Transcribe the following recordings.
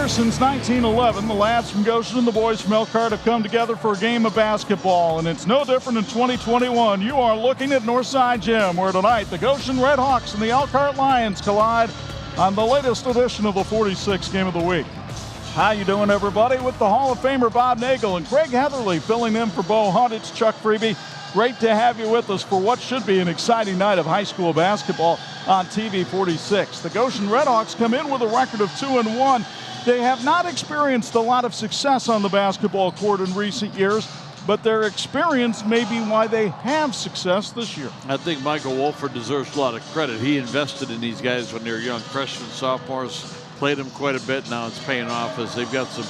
year since 1911, the lads from Goshen and the boys from Elkhart have come together for a game of basketball, and it's no different in 2021. You are looking at Northside Gym, where tonight the Goshen Redhawks and the Elkhart Lions collide on the latest edition of the 46th game of the week. How you doing, everybody? With the Hall of Famer Bob Nagel and Craig Heatherly filling in for Bo Hunt, it's Chuck Freeby. Great to have you with us for what should be an exciting night of high school basketball on TV 46. The Goshen Redhawks come in with a record of 2-1. They have not experienced a lot of success on the basketball court in recent years, but their experience may be why they have success this year. I think Michael Wolford deserves a lot of credit. He invested in these guys when they were young freshmen, sophomores, played them quite a bit. Now it's paying off as they've got some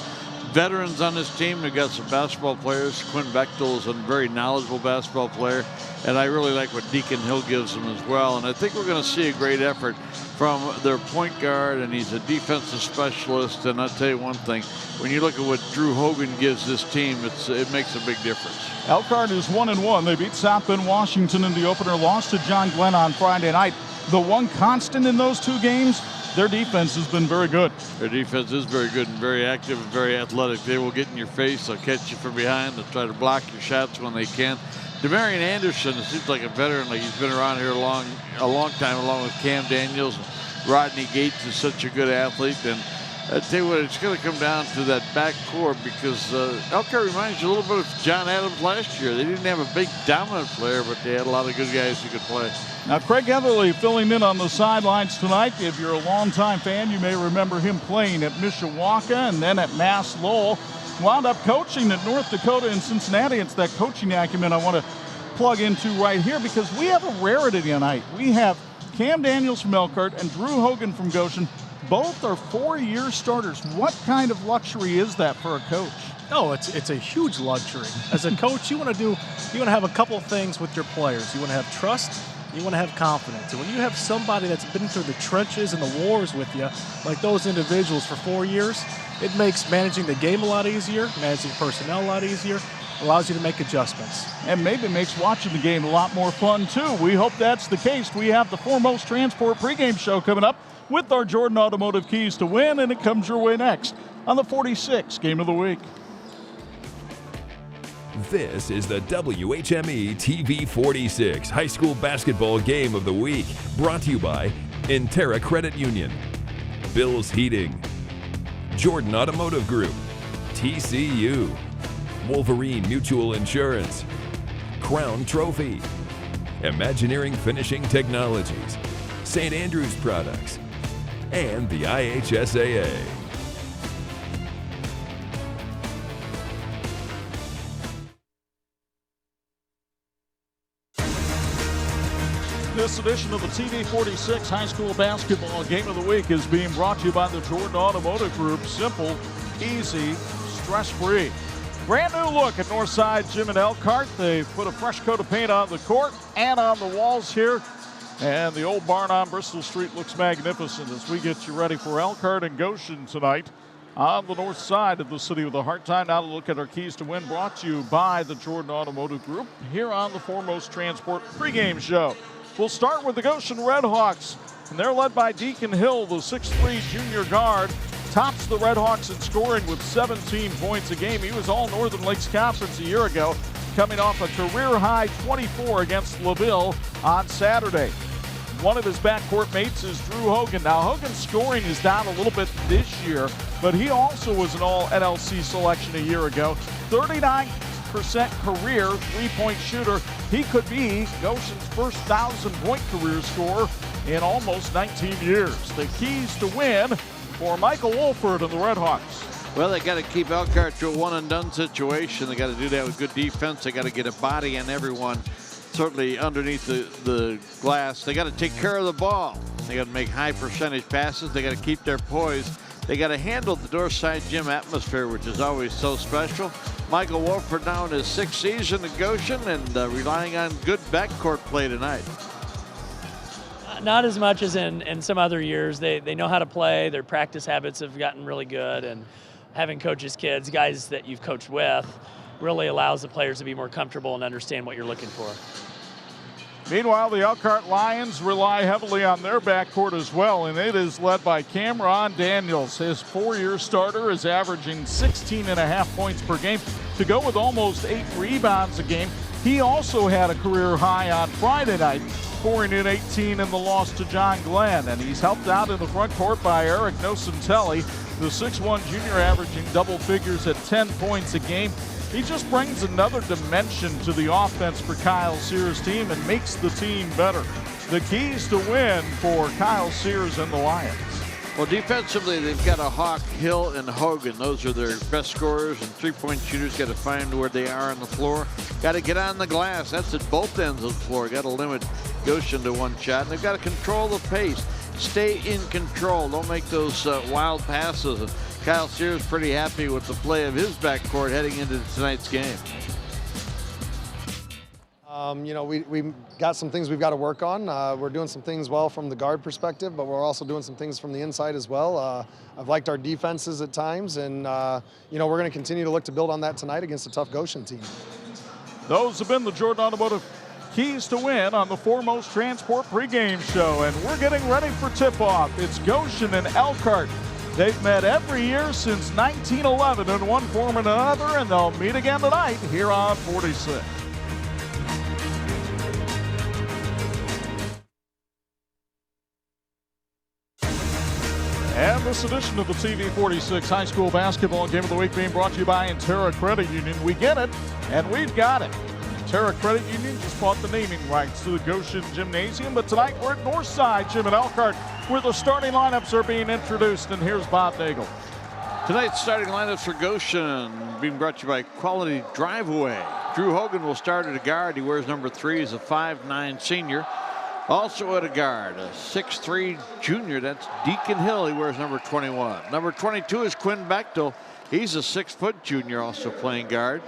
veterans on this team. They've got some basketball players. Quinn Bechtel is a very knowledgeable basketball player, and I really like what Deacon Hill gives them as well. And I think we're going to see a great effort from their point guard, and he's a defensive specialist. And I'll tell you one thing, when you look at what Drew Hogan gives this team, it makes a big difference. Elkhart is 1-1. They beat South Bend Washington in the opener, lost to John Glenn on Friday night. The one constant in those two games, their defense has been very good. Their defense is very good and very active and very athletic. They will get in your face. They'll catch you from behind. They'll try to block your shots when they can. Demarion Anderson seems like a veteran, like he's been around here a long time, along with Cam Daniels. Rodney Gates is such a good athlete. And I tell you what, it's going to come down to that back court, because Elkhart reminds you a little bit of John Adams last year. They didn't have a big dominant player, but they had a lot of good guys who could play. Now, Craig Heatherly filling in on the sidelines tonight. If you're a longtime fan, you may remember him playing at Mishawaka and then at Mass Lowell. Wound up coaching at North Dakota and Cincinnati. It's that coaching acumen I want to plug into right here, because we have a rarity tonight. We have Cam Daniels from Elkhart and Drew Hogan from Goshen. Both are four-year starters. What kind of luxury is that for a coach? Oh, it's a huge luxury. As a coach, you want to have a couple of things with your players. You want to have trust. You want to have confidence. And when you have somebody that's been through the trenches and the wars with you, like those individuals for 4 years, it makes managing the game a lot easier, managing personnel a lot easier, allows you to make adjustments. And maybe makes watching the game a lot more fun, too. We hope that's the case. We have the Foremost Transport pregame show coming up with our Jordan Automotive Keys to Win, and it comes your way next on the 46th Game of the Week. This is the WHME TV 46 High School Basketball Game of the Week, brought to you by Intera Credit Union, Bill's Heating, Jordan Automotive Group, TCU, Wolverine Mutual Insurance, Crown Trophy, Imagineering Finishing Technologies, St. Andrews Products, and the IHSAA. This edition of the TV 46 High School Basketball Game of the Week is being brought to you by the Jordan Automotive Group. Simple, easy, stress-free. Brand new look at Northside Gym in Elkhart. They put a fresh coat of paint on the court and on the walls here. And the old barn on Bristol Street looks magnificent as we get you ready for Elkhart and Goshen tonight on the north side of the city with a hard time. Now to look at our keys to win, brought to you by the Jordan Automotive Group here on the Foremost Transport pregame show. We'll start with the Goshen Redhawks, and they're led by Deacon Hill, the 6'3" junior guard. Tops the Redhawks in scoring with 17 points a game. He was all Northern Lakes Conference a year ago, coming off a career-high 24 against LaVille on Saturday. One of his backcourt mates is Drew Hogan. Now, Hogan's scoring is down a little bit this year, but he also was an all-NLC selection a year ago. 39% career three-point shooter. He could be Goshen's first 1,000-point career scorer in almost 19 years. The keys to win for Michael Wolford and the Redhawks. Well, they got to keep Elkhart to a one-and-done situation. They got to do that with good defense. They got to get a body on everyone, certainly underneath the glass. They got to take care of the ball. They got to make high percentage passes. They got to keep their poise. They got to handle the Northside Gym atmosphere, which is always so special. Michael Wolford now in his 6th season at Goshen and relying on good backcourt play tonight. Not as much as in some other years. They know how to play. Their practice habits have gotten really good, and having coaches' kids, guys that you've coached with, really allows the players to be more comfortable and understand what you're looking for. Meanwhile, the Elkhart Lions rely heavily on their backcourt as well, and it is led by Cameron Daniels. His 4-year starter is averaging 16.5 points per game to go with almost 8 rebounds a game. He also had a career high on Friday night, scoring in 18 in the loss to John Glenn, and he's helped out in the front court by Eric Nocentelli, the 6'1 junior averaging double figures at 10 points a game. He just brings another dimension to the offense for Kyle Sears' team and makes the team better. The keys to win for Kyle Sears and the Lions. Well, defensively, they've got a Hawk, Hill, and Hogan. Those are their best scorers, and three-point shooters got to find where they are on the floor. Got to get on the glass. That's at both ends of the floor. Got to limit Goshen to one shot, and they've got to control the pace. Stay in control. Don't make those wild passes. And Kyle Sears pretty happy with the play of his backcourt heading into tonight's game. You know, we got some things we've got to work on. We're doing some things well from the guard perspective, but we're also doing some things from the inside as well. I've liked our defenses at times, and you know, we're going to continue to look to build on that tonight against a tough Goshen team. Those have been the Jordan Automotive keys to win on the Foremost Transport pregame show, and we're getting ready for tip-off. It's Goshen and Elkhart. They've met every year since 1911 in one form or another, and they'll meet again tonight here on 46. And this edition of the TV 46 High School Basketball Game of the Week being brought to you by Intera Credit Union. We get it, and we've got it. Intera Credit Union just bought the naming rights to the Goshen Gymnasium, but tonight we're at Northside Gym in Elkhart, where the starting lineups are being introduced, and here's Bob Nagel. Tonight's starting lineups for Goshen being brought to you by Quality Drive-Away. Drew Hogan will start at a guard. He wears number 3. He's a 5'9 senior. Also at a guard, a 6'3 junior. That's Deacon Hill. He wears number 21. Number 22 is Quinn Bechtel. He's a 6-foot junior, also playing guard.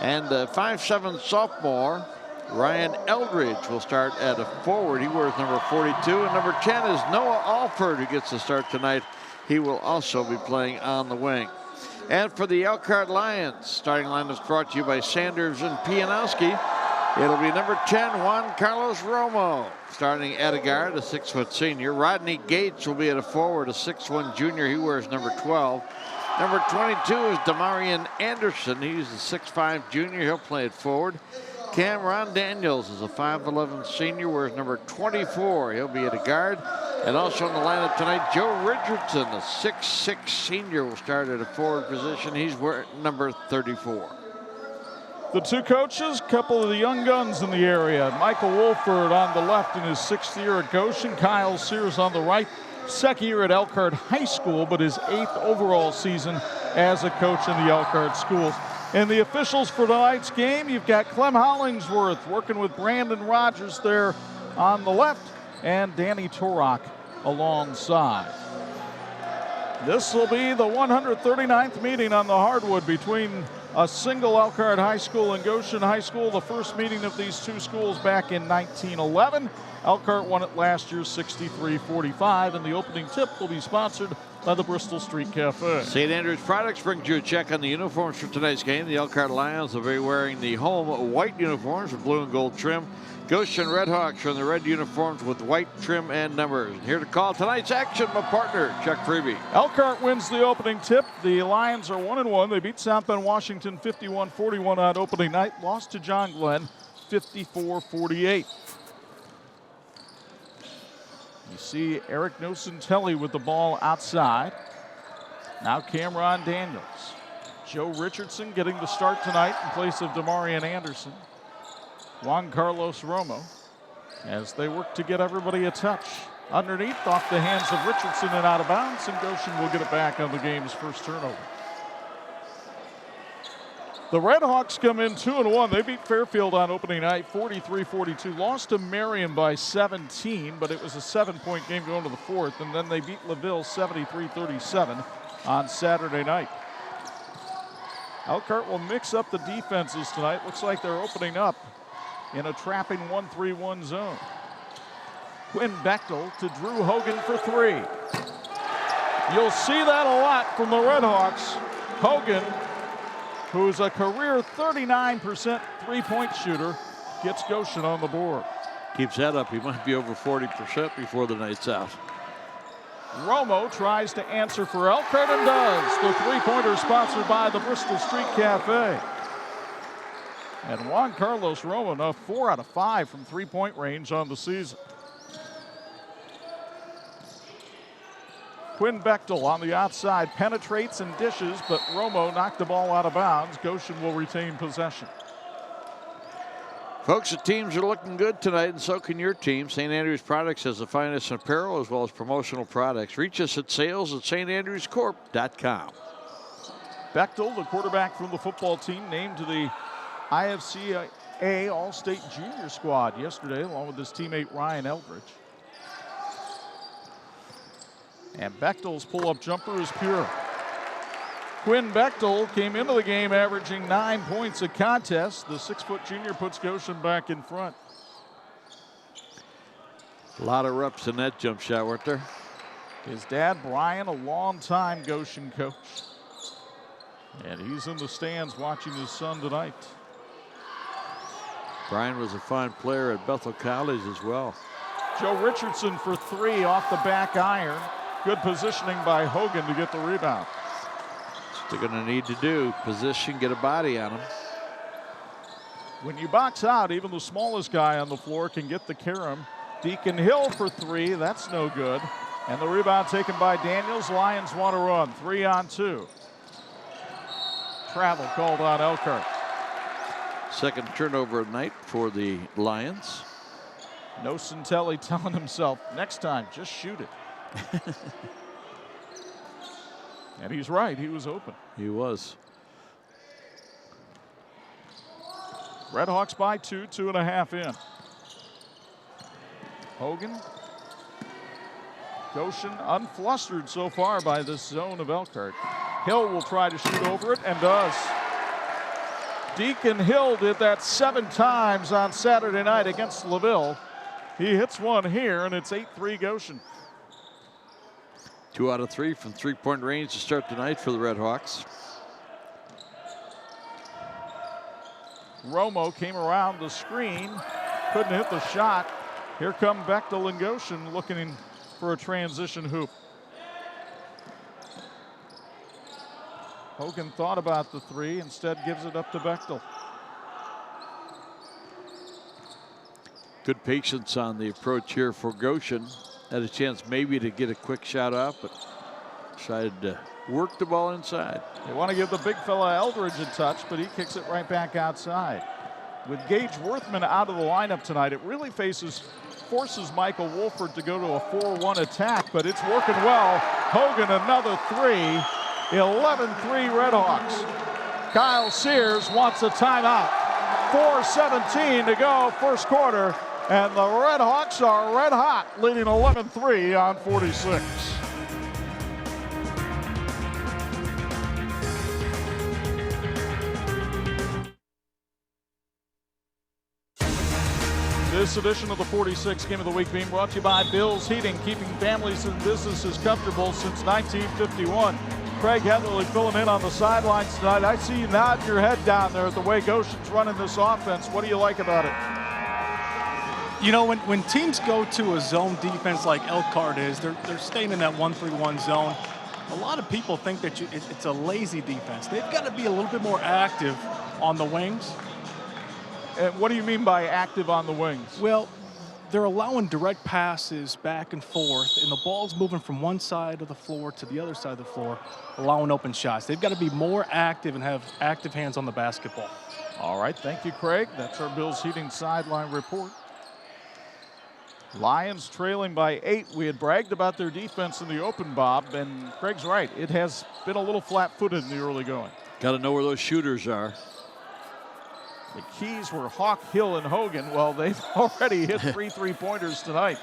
And a 5'7 sophomore, Ryan Eldridge, will start at a forward. He wears number 42. And number 10 is Noah Alford, who gets the start tonight. He will also be playing on the wing. And for the Elkhart Lions, starting lineups brought to you by Sanders and Pianowski. It'll be number 10, Juan Carlos Romo, starting at a guard, a 6-foot senior. Rodney Gates will be at a forward, a 6'1 junior. He wears number 12. Number 22 is Damarian Anderson. He's a 6'5 junior. He'll play it forward. Cameron Daniels is a 5'11 senior, wears number 24. He'll be at a guard. And also in the lineup tonight, Joe Richardson, a 6'6 senior, will start at a forward position. He's wearing number 34. The two coaches, a couple of the young guns in the area. Michael Wolford on the left in his 6th year at Goshen. Kyle Sears on the right. 2nd year at Elkhart High School, but his 8th overall season as a coach in the Elkhart schools. And the officials for tonight's game, you've got Clem Hollingsworth working with Brandon Rogers there on the left, and Danny Torok alongside. This will be the 139th meeting on the hardwood between a single Elkhart High School and Goshen High School. The first meeting of these two schools back in 1911. Elkhart won it last year 63-45, and the opening tip will be sponsored by the Bristol Street Cafe. St. Andrews Products brings you a check on the uniforms for tonight's game. The Elkhart Lions will be wearing the home white uniforms with blue and gold trim. Goshen Redhawks are in the red uniforms with white trim and numbers. And here to call tonight's action, my partner, Chuck Freeby. Elkhart wins the opening tip. The Lions are 1-1. They beat South Bend Washington 51-41 on opening night. Lost to John Glenn 54-48. You see Eric Nocentelli with the ball outside. Now Cameron Daniels. Joe Richardson getting the start tonight in place of Damarian Anderson. Juan Carlos Romo as they work to get everybody a touch. Underneath, off the hands of Richardson and out of bounds, and Goshen will get it back on the game's first turnover. The Redhawks come in 2-1. They beat Fairfield on opening night 43-42. Lost to Marion by 17, but it was a 7-point game going to the fourth, and then they beat LaVille 73-37 on Saturday night. Elkhart will mix up the defenses tonight. Looks like they're opening up in a trapping 1-3-1 zone. Quinn Bechtel to Drew Hogan for 3. You'll see that a lot from the Redhawks. Hogan, who's a career 39% three-point shooter, gets Goshen on the board. Keeps that up, he might be over 40% before the night's out. Romo tries to answer for Elkhart and does. The three-pointer sponsored by the Bristol Street Cafe. And Juan Carlos Romo now 4 out of 5 from three-point range on the season. Quinn Bechtel on the outside penetrates and dishes, but Romo knocked the ball out of bounds. Goshen will retain possession. Folks, the teams are looking good tonight, and so can your team. St. Andrews Products has the finest in apparel as well as promotional products. Reach us at sales@standrewscorp.com. Bechtel, the quarterback from the football team, named to the IFCA All-State Junior Squad yesterday, along with his teammate Ryan Eldridge. And Bechtel's pull-up jumper is pure. Quinn Bechtel came into the game averaging 9 points a contest. The 6-foot junior puts Goshen back in front. A lot of reps in that jump shot, weren't there? His dad, Brian, a long-time Goshen coach. And he's in the stands watching his son tonight. Brian was a fine player at Bethel College as well. Joe Richardson for 3 off the back iron. Good positioning by Hogan to get the rebound. They're going to need to do position, get a body on him. When you box out, even the smallest guy on the floor can get the carom. Deacon Hill for 3, that's no good. And the rebound taken by Daniels. Lions want to run, 3-on-2. Travel called on Elkhart. Second turnover of night for the Lions. Nocentelli telling himself, next time, just shoot it. And he's right, he was open. He was. Redhawks by 2, 2.5 in. Hogan. Goshen unflustered so far by this zone of Elkhart. Hill will try to shoot over it and does. Deacon Hill did that 7 times on Saturday night against LaVille. He hits one here and it's 8-3 Goshen. 2 out of 3 from three-point range to start the night for the Redhawks. Romo came around the screen, couldn't hit the shot. Here come Bechtel and Goshen looking for a transition hoop. Hogan thought about the 3, instead gives it up to Bechtel. Good patience on the approach here for Goshen. Had a chance maybe to get a quick shot off, but decided to work the ball inside. They want to give the big fella Eldridge a touch, but he kicks it right back outside. With Gage Worthman out of the lineup tonight, it really forces Michael Wolford to go to a 4-1 attack, but it's working well. Hogan another 3, 11-3 Redhawks. Kyle Sears wants a timeout. 4:17 to go, first quarter. And the Redhawks are red hot, leading 11-3 on 46. This edition of the 46 Game of the Week being brought to you by Bill's Heating, keeping families and businesses comfortable since 1951. Craig Heatherly filling in on the sidelines tonight. I see you nodding your head down there at the way Goshen's running this offense. What do you like about it? You know, when teams go to a zone defense like Elkhart is, they're staying in that 1-3-1 zone. A lot of people think that it's a lazy defense. They've got to be a little bit more active on the wings. And what do you mean by active on the wings? Well, they're allowing direct passes back and forth, and the ball's moving from one side of the floor to the other side of the floor, allowing open shots. They've got to be more active and have active hands on the basketball. All right, thank you, Craig. That's our Bill's Heating sideline report. Lions trailing by 8. We had bragged about their defense in the open, Bob, and Craig's right. It has been a little flat-footed in the early going. Got to know where those shooters are. The keys were Hawk, Hill, and Hogan. Well, they've already hit 3 three-pointers tonight.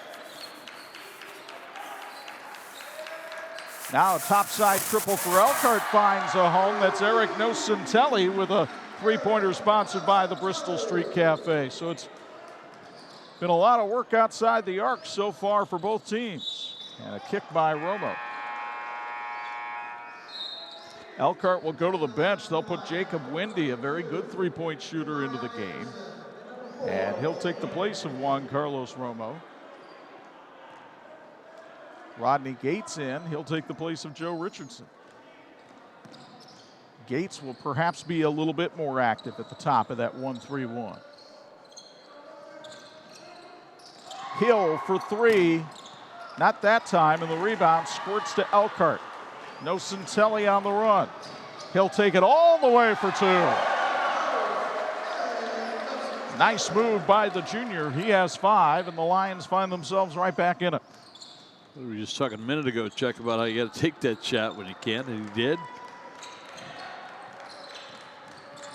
Now a topside triple for Elkhart finds a home. That's Eric Nocentelli with a three-pointer sponsored by the Bristol Street Cafe. So it's been a lot of work outside the arc so far for both teams. And a kick by Romo. Elkhart will go to the bench. They'll put Jacob Wendy, a very good three-point shooter, into the game. And he'll take the place of Juan Carlos Romo. Rodney Gates in. He'll take the place of Joe Richardson. Gates will perhaps be a little bit more active at the top of that 1-3-1. Hill for three. Not that time, and the rebound squirts to Elkhart. No Centelli on the run. He'll take it all the way for two. Nice move by the junior. He has 5, and the Lions find themselves right back in it. We were just talking a minute ago, Chuck, about how you got to take that shot when you can, and he did.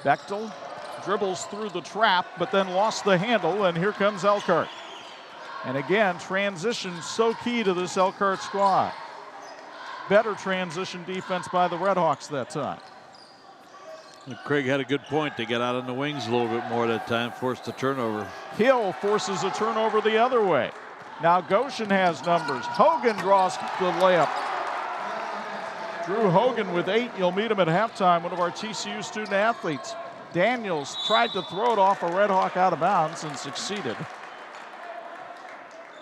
Bechtel dribbles through the trap, but then lost the handle, and here comes Elkhart. And again, transition so key to this Elkhart squad. Better transition defense by the Redhawks that time. And Craig had a good point. They got out on the wings a little bit more that time, forced the turnover. Hill forces a turnover the other way. Now Goshen has numbers. Hogan draws the layup. Drew Hogan with 8. You'll meet him at halftime, one of our TCU student athletes. Daniels tried to throw it off a Redhawk out of bounds and succeeded.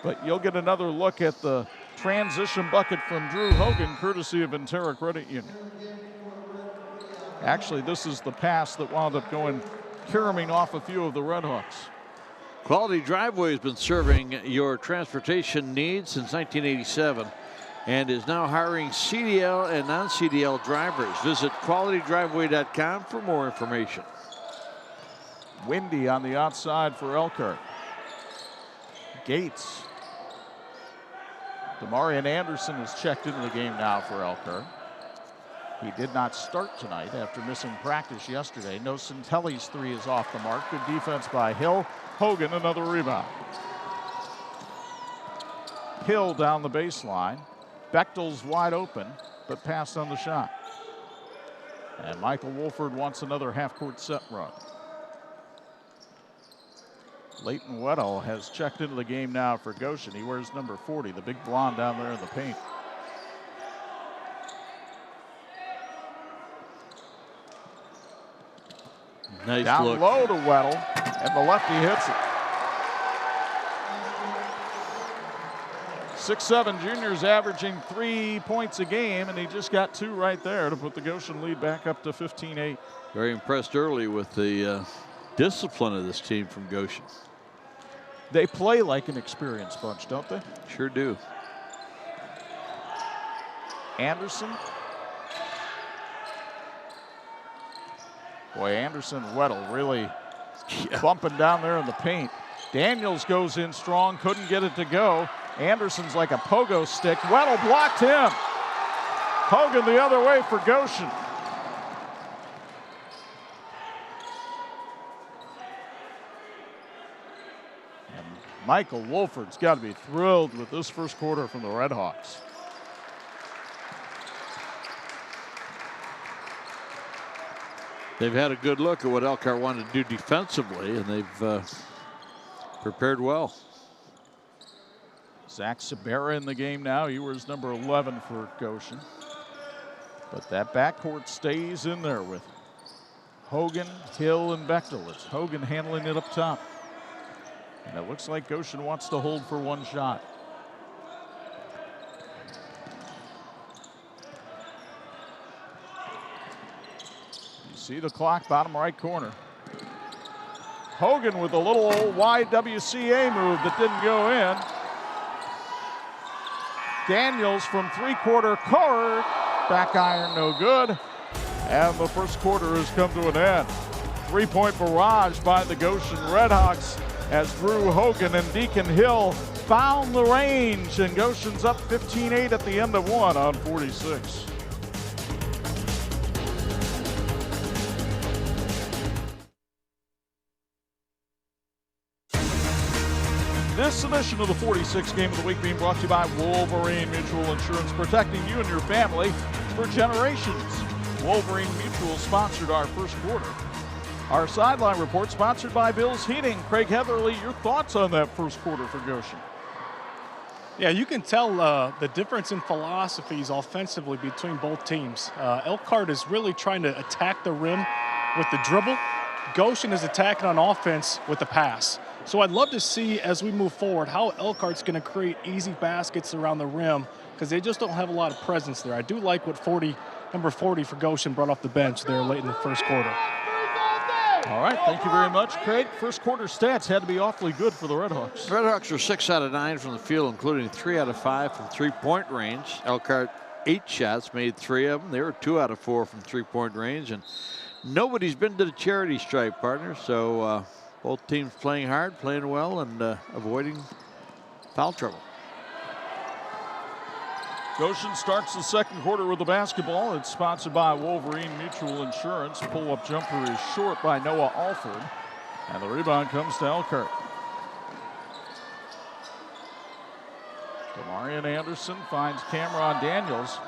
But you'll get another look at the transition bucket from Drew Hogan, courtesy of Intera Credit Union. Actually, this is the pass that wound up going caroming off a few of the Redhawks. Quality Driveway has been serving your transportation needs since 1987 and is now hiring CDL and non-CDL drivers. Visit qualitydriveway.com for more information. Windy on the outside for Elkhart. Gates. Demarion Anderson is checked into the game now for Elkhart. He did not start tonight after missing practice yesterday. No Centelli's 3 is off the mark. Good defense by Hill. Hogan, another rebound. Hill down the baseline. Bechtel's wide open, but passed on the shot. And Michael Wolford wants another half-court set run. Leighton Weddle has checked into the game now for Goshen. He wears number 40, the big blonde down there in the paint. Nice down look. Low to Weddle, and the lefty hits it. 6'7" junior's averaging 3 points a game, and he just got 2 right there to put the Goshen lead back up to 15-8. Very impressed early with the discipline of this team from Goshen. They play like an experienced bunch, don't they? Sure do. Anderson. Boy, Anderson and Weddle really bumping down there in the paint. Daniels goes in strong, couldn't get it to go. Anderson's like a pogo stick. Weddle blocked him. Hogan the other way for Goshen. And Michael Wolford's got to be thrilled with this first quarter from the Redhawks. They've had a good look at what Elkhart wanted to do defensively, and they've prepared well. Zach Sabera in the game now. He wears number 11 for Goshen. But that backcourt stays in there with Hogan, Hill, and Bechtel. It's Hogan handling it up top. And it looks like Goshen wants to hold for one shot. You see the clock, bottom right corner. Hogan with a little old YWCA move that didn't go in. Daniels from three-quarter court. Back iron no good. And the first quarter has come to an end. Three-point barrage by the Goshen Redhawks as Drew Hogan and Deacon Hill found the range. And Goshen's up 15-8 at the end of one on 46. This edition of the 46 Game of the Week being brought to you by Wolverine Mutual Insurance, protecting you and your family for generations. Wolverine Mutual sponsored our first quarter. Our sideline report sponsored by Bill's Heating. Craig Heatherly, your thoughts on that first quarter for Goshen? Yeah, you can tell the difference in philosophies offensively between both teams. Elkhart is really trying to attack the rim with the dribble. Goshen is attacking on offense with the pass. So I'd love to see, as we move forward, how Elkhart's going to create easy baskets around the rim, because they just don't have a lot of presence there. I do like what number 40 for Goshen brought off the bench there late in the first quarter. All right, thank you very much, Craig. First quarter stats had to be awfully good for the Redhawks. Redhawks are 6 out of 9 from the field, including 3 out of 5 from three-point range. Elkhart 8 shots, made 3 of them. They were 2 out of 4 from three-point range, and nobody's been to the charity stripe, partner. So both teams playing hard, playing well, and avoiding foul trouble. Goshen starts the second quarter with the basketball. It's sponsored by Wolverine Mutual Insurance. Pull-up jumper is short by Noah Alford. And the rebound comes to Elkhart. Demarion Anderson finds Cameron Daniels.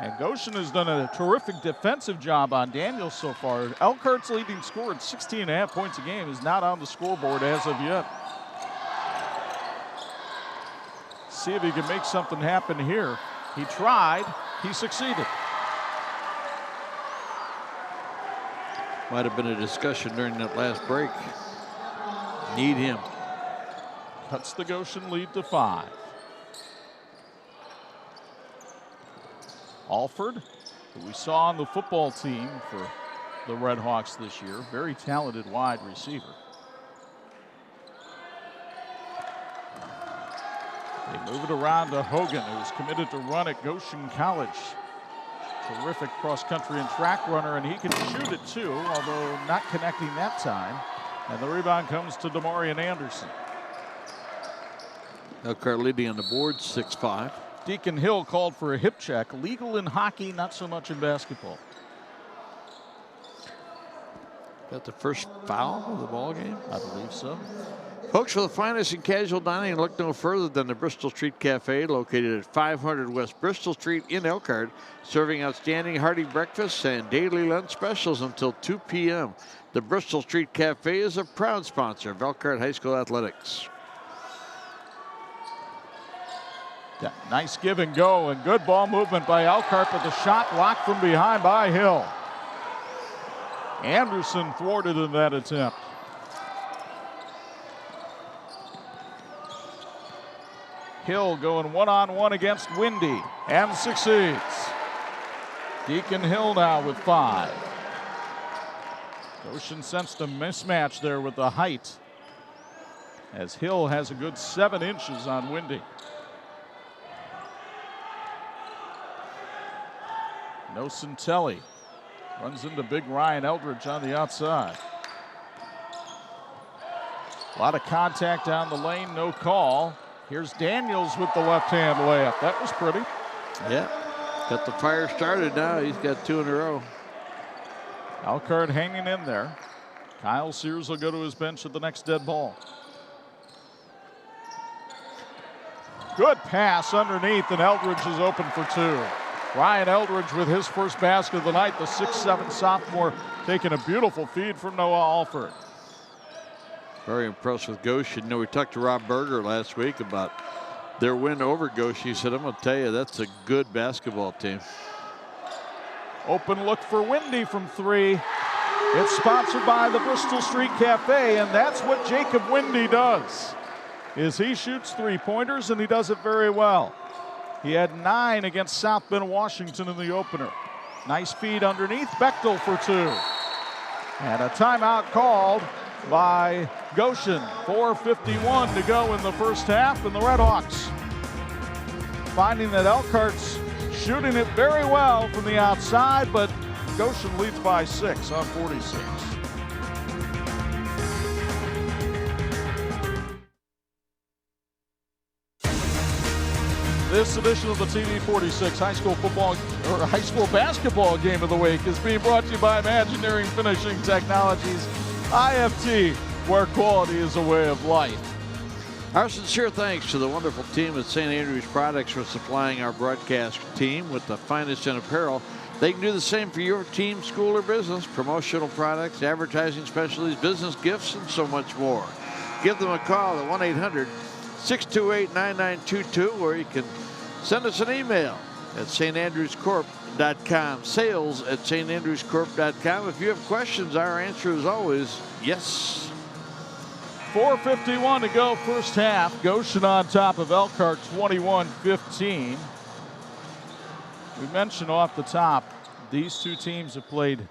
And Goshen has done a terrific defensive job on Daniels so far. Elkhart's leading scorer at 16.5 points a game is not on the scoreboard as of yet. See if he can make something happen here. He tried, he succeeded. Might have been a discussion during that last break. Need him. Cuts the Goshen lead to 5. Alford, who we saw on the football team for the Redhawks this year, very talented wide receiver. They move it around to Hogan, who's committed to run at Goshen College. Terrific cross-country and track runner, and he can shoot it too, although not connecting that time. And the rebound comes to Demarion Anderson. Elkhart leading on the board, 6-5. Deacon Hill called for a hip check. Legal in hockey, not so much in basketball. Got the first foul of the ball game? I believe so. Folks, for the finest in casual dining, look no further than the Bristol Street Cafe, located at 500 West Bristol Street in Elkhart, serving outstanding hearty breakfasts and daily lunch specials until 2 p.m. The Bristol Street Cafe is a proud sponsor of Elkhart High School athletics. Yeah, nice give and go and good ball movement by Elkhart, but the shot blocked from behind by Hill. Anderson thwarted in that attempt. Hill going one-on-one against Windy and succeeds. Deacon Hill now with 5. Goshen sensed a mismatch there with the height, as Hill has a good 7 inches on Windy. Nocentelli runs into big Ryan Eldridge on the outside. A lot of contact down the lane, no call. Here's Daniels with the left-hand layup. That was pretty. Yeah, got the fire started now. He's got 2 in a row. Elkhart hanging in there. Kyle Sears will go to his bench at the next dead ball. Good pass underneath, and Eldridge is open for 2. Ryan Eldridge with his first basket of the night, the 6'7" sophomore, taking a beautiful feed from Noah Alford. Very impressed with Goshen. You know, we talked to Rob Berger last week about their win over Goshen. He said, I'm going to tell you, that's a good basketball team. Open look for Windy from 3. It's sponsored by the Bristol Street Cafe, and that's what Jacob Windy does, is he shoots 3-pointers, and he does it very well. He had 9 against South Bend, Washington in the opener. Nice feed underneath, Bechtel for 2. And a timeout called by Goshen. 4:51 to go in the first half, and the Redhawks finding that Elkhart's shooting it very well from the outside, but Goshen leads by 6 on 46. This edition of the TV 46 high school basketball game of the week is being brought to you by Imagineering Finishing Technologies, IFT, where quality is a way of life. Our sincere thanks to the wonderful team at St. Andrews Products for supplying our broadcast team with the finest in apparel. They can do the same for your team, school, or business. Promotional products, advertising specialties, business gifts, and so much more. Give them a call at 1-800-628-9922, or you can send us an email at standrewscorp.com, sales at standrewscorp.com. If you have questions, our answer is always yes. 4:51 to go, first half. Goshen on top of Elkhart, 21-15. We mentioned off the top, these two teams have played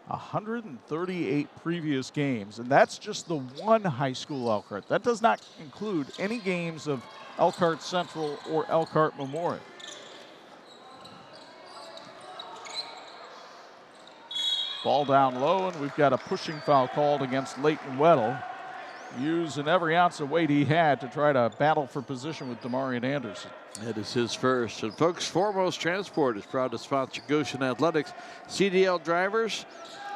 138 previous games, and that's just the one high school Elkhart. That does not include any games of Elkhart Central or Elkhart Memorial. Ball down low, and we've got a pushing foul called against Leighton Weddle, using every ounce of weight he had to try to battle for position with Demarion Anderson. That is his first. And folks, Foremost Transport is proud to sponsor Goshen Athletics. CDL drivers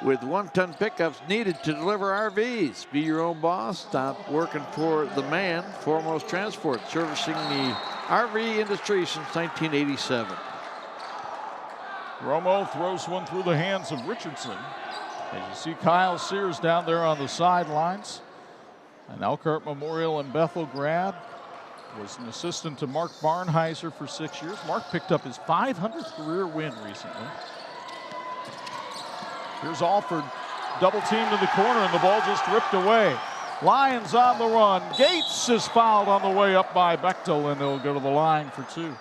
with 1-ton pickups needed to deliver RVs. Be your own boss. Stop working for the man. Foremost Transport, servicing the RV industry since 1987. Romo throws one through the hands of Richardson. As you see Kyle Sears down there on the sidelines. An Elkhart Memorial and Bethel grad. Was an assistant to Mark Barnheiser for 6 years. Mark picked up his 500th career win recently. Here's Alford, double teamed in the corner, and the ball just ripped away. Lions on the run. Gates is fouled on the way up by Bechtel, and they'll go to the line for 2.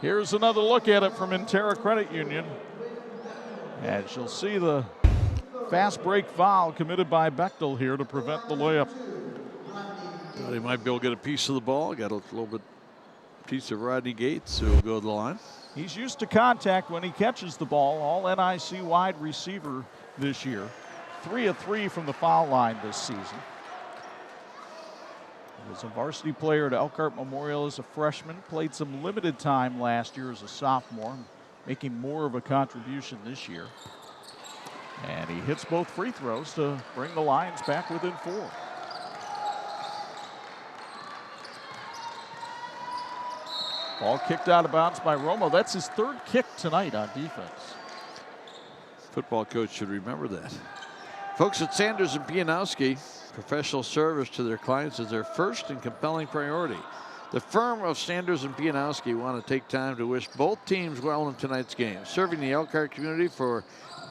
Here's another look at it from Intera Credit Union. As you'll see the fast break foul committed by Bechtel here to prevent the layup. Thought he might be able to get a piece of the ball. Got a little bit piece of Rodney Gates, who will go to the line. He's used to contact when he catches the ball. All NIC wide receiver this year. 3 of 3 from the foul line this season. He was a varsity player at Elkhart Memorial as a freshman. Played some limited time last year as a sophomore, making more of a contribution this year. And he hits both free throws to bring the Lions back within 4. Ball kicked out of bounds by Romo. That's his 3rd kick tonight on defense. Football coach should remember that. Folks at Sanders and Pianowski, professional service to their clients is their first and compelling priority. The firm of Sanders and Pianowski want to take time to wish both teams well in tonight's game, serving the Elkhart community for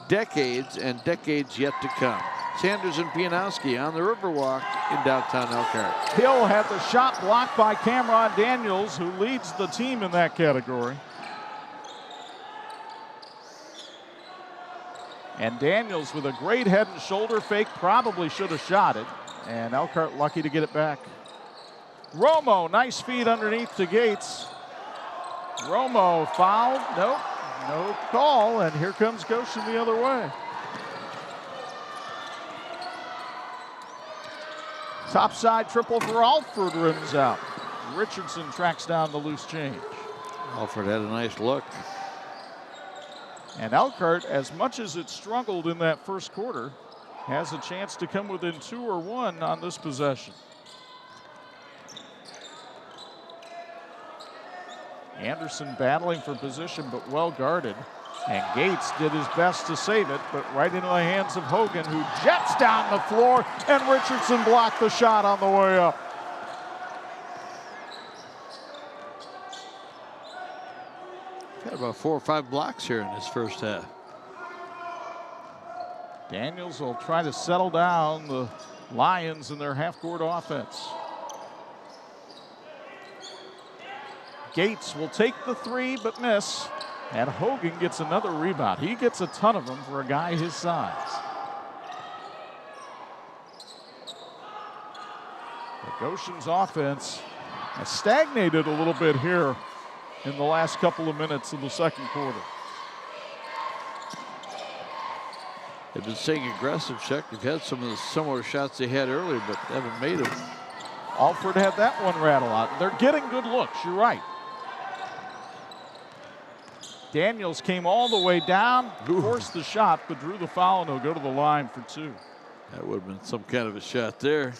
decades and decades yet to come. Sanders and Pianowski on the Riverwalk in downtown Elkhart. Hill had the shot blocked by Cameron Daniels, who leads the team in that category. And Daniels with a great head and shoulder fake, probably should have shot it. And Elkhart lucky to get it back. Romo, nice feed underneath to Gates. Romo fouled, nope, no call, and here comes Goshen the other way. Topside triple for Alford, rims out. Richardson tracks down the loose change. Alford had a nice look. And Elkhart, as much as it struggled in that first quarter, has a chance to come within 2 or 1 on this possession. Anderson battling for position, but well guarded. And Gates did his best to save it, but right into the hands of Hogan, who jets down the floor, and Richardson blocked the shot on the way up. Got about 4 or 5 blocks here in this first half. Daniels will try to settle down the Lions in their half-court offense. Gates will take the 3, but miss. And Hogan gets another rebound. He gets a ton of them for a guy his size. But Goshen's offense has stagnated a little bit here in the last couple of minutes of the second quarter. They've been staying aggressive, Chuck. They've had some of the similar shots they had earlier, but haven't made them. Alford had that one rattle out. They're getting good looks, you're right. Daniels came all the way down, forced the shot, but drew the foul, and he'll go to the line for 2. That would have been some kind of a shot there.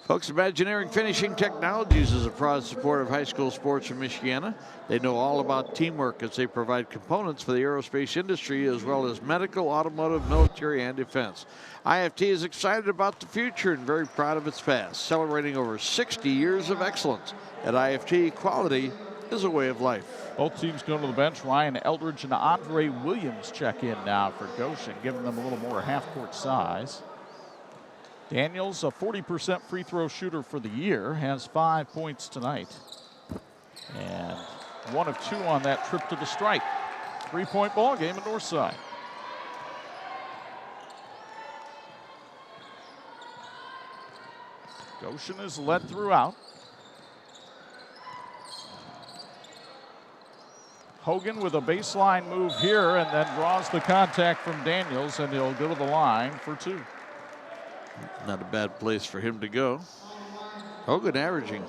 Folks, Imagineering Finishing Technologies is a proud supporter of high school sports in Michiana. They know all about teamwork as they provide components for the aerospace industry as well as medical, automotive, military, and defense. IFT is excited about the future and very proud of its past, celebrating over 60 years of excellence. At IFT, quality is a way of life. Both teams go to the bench. Ryan Eldridge and Andre Williams check in now for Goshen, giving them a little more half-court size. Daniels, a 40% free throw shooter for the year, has 5 points tonight. And 1 of 2 on that trip to the stripe. 3-point ball game at Northside. Goshen is led throughout. Hogan with a baseline move here and then draws the contact from Daniels, and he'll go to the line for 2. Not a bad place for him to go. Hogan averaging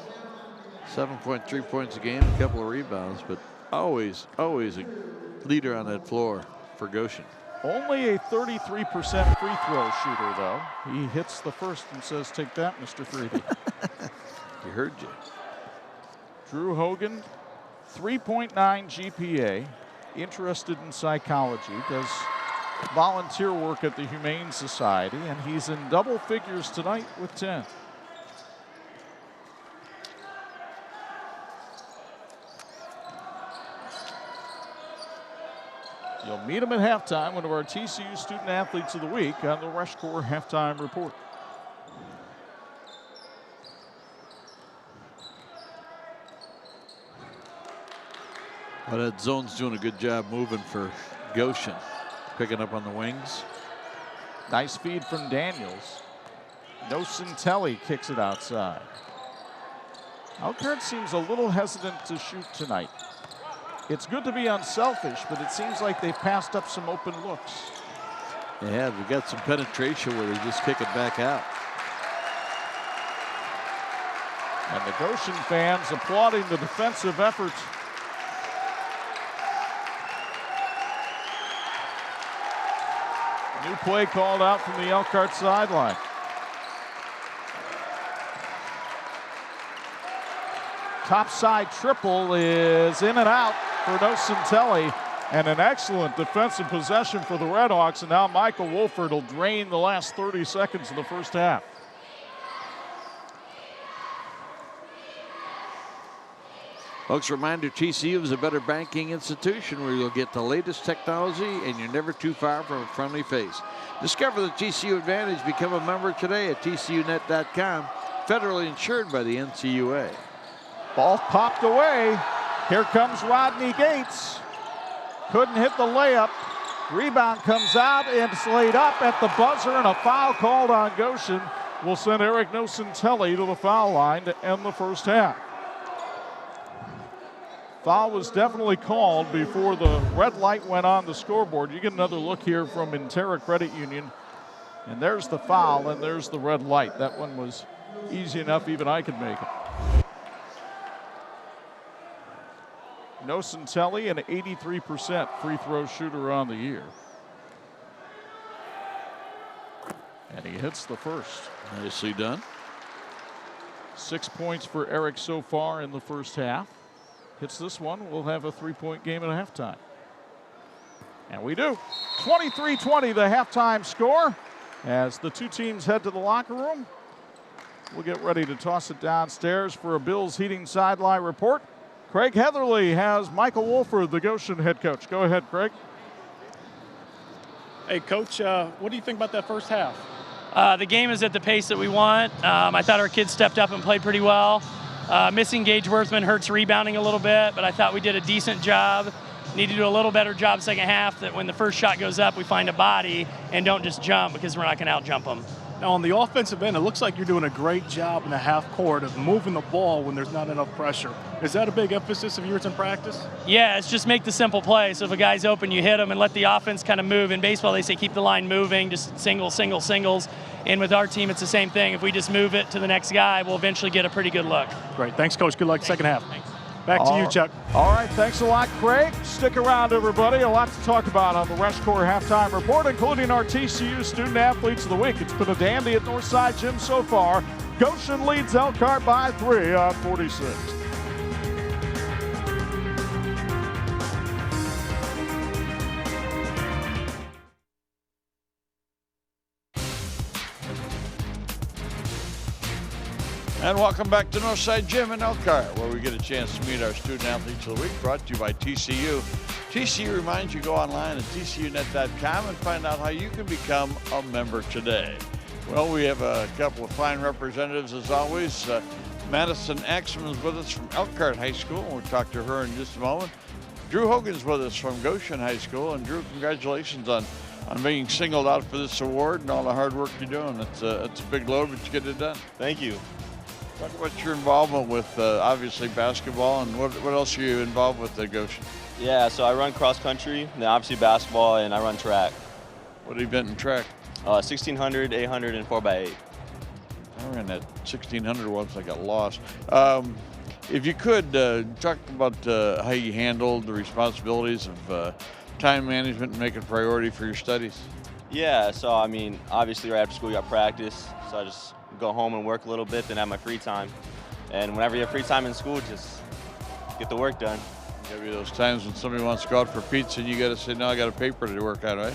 7.3 points a game, a couple of rebounds, but always a leader on that floor for Goshen. Only a 33% free throw shooter, though. He hits the first and says, "Take that, Mr. Freebie." He heard you. Drew Hogan, 3.9 GPA, interested in psychology, does volunteer work at the Humane Society, and he's in double figures tonight with 10. You'll meet him at halftime, one of our TCU Student Athletes of the Week on the Rush Corps Halftime Report. Well, that zone's doing a good job moving for Goshen, picking up on the wings. Nice feed from Daniels. Nocentelli kicks it outside. Elkhart seems a little hesitant to shoot tonight. It's good to be unselfish, but it seems like they've passed up some open looks. They have. We got some penetration where they just kick it back out. And the Goshen fans applauding the defensive effort. New play called out from the Elkhart sideline. Topside triple is in and out for Nocentelli, and an excellent defensive possession for the Redhawks. And now Michael Wolford will drain the last 30 seconds of the first half. Folks, reminder, TCU is a better banking institution where you'll get the latest technology and you're never too far from a friendly face. Discover the TCU advantage. Become a member today at tcunet.com. Federally insured by the NCUA. Ball popped away. Here comes Rodney Gates. Couldn't hit the layup. Rebound comes out and it's laid up at the buzzer, and a foul called on Goshen will send Eric Nocentelli to the foul line to end the first half. Foul was definitely called before the red light went on the scoreboard. You get another look here from Intera Credit Union, and there's the foul and there's the red light. That one was easy enough, even I could make it. Nocentelli, an 83% free throw shooter on the year. And he hits the first. Nicely done. 6 points for Eric so far in the first half. Hits this one, we'll have a 3-point game at halftime. And we do. 23-20 the halftime score as the two teams head to the locker room. We'll get ready to toss it downstairs for a Bills Heating sideline report. Craig Heatherly has Michael Wolford, the Goshen head coach. Go ahead, Craig. Hey, Coach, what do you think about that first half? The game is at the pace that we want. I thought our kids stepped up and played pretty well. Missing Gage Worthman hurts rebounding a little bit, but I thought we did a decent job. Need to do a little better job second half, that when the first shot goes up, we find a body and don't just jump, because we're not going to out-jump them. Now, on the offensive end, it looks like you're doing a great job in the half court of moving the ball when there's not enough pressure. Is that a big emphasis of yours in practice? Yeah, it's just make the simple play. So if a guy's open, you hit him and let the offense kind of move. In baseball, they say keep the line moving, just singles. And with our team, it's the same thing. If we just move it to the next guy, we'll eventually get a pretty good look. Great. Thanks, Coach. Good luck second half. Thanks. Back to you, Chuck. All right, thanks a lot, Craig. Stick around, everybody. A lot to talk about on the Rush Corps Halftime Report, including our TCU Student Athletes of the Week. It's been a dandy at Northside Gym so far. Goshen leads Elkhart by 3 on 46. And welcome back to Northside Gym in Elkhart, where we get a chance to meet our student athletes of the week, brought to you by TCU. TCU reminds you, go online at tcunet.com and find out how you can become a member today. Well, we have a couple of fine representatives as always. Madison Axman is with us from Elkhart High School, and we'll talk to her in just a moment. Drew Hogan's with us from Goshen High School, and Drew, congratulations on being singled out for this award and all the hard work you're doing. It's a big load, but you get it done. Thank you. Talk about your involvement with obviously basketball, and what else are you involved with at Goshen? Yeah, so I run cross country, then obviously basketball, and I run track. What event in track? 1600, 800, and 4x8. I ran that 1600 once, I got lost. If you could talk about how you handled the responsibilities of time management and make it a priority for your studies. Yeah, so I mean, obviously right after school you got practice, so I just go home and work a little bit, then have my free time. And whenever you have free time in school, just get the work done. Maybe those times when somebody wants to go out for pizza and you got to say, no, I got a paper to work on, right?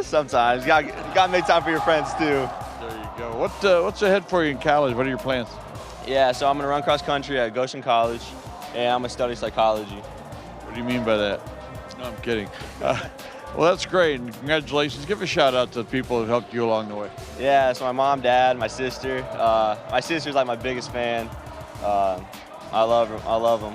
Sometimes. You got to make time for your friends too. There you go. What's ahead for you in college? What are your plans? Yeah, so I'm going to run cross country at Goshen College, and I'm going to study psychology. What do you mean by that? No, I'm kidding. Well, that's great, and congratulations. Give a shout out to the people who helped you along the way. Yeah, so my mom, dad, my sister. My sister's like my biggest fan. I love her. I love them.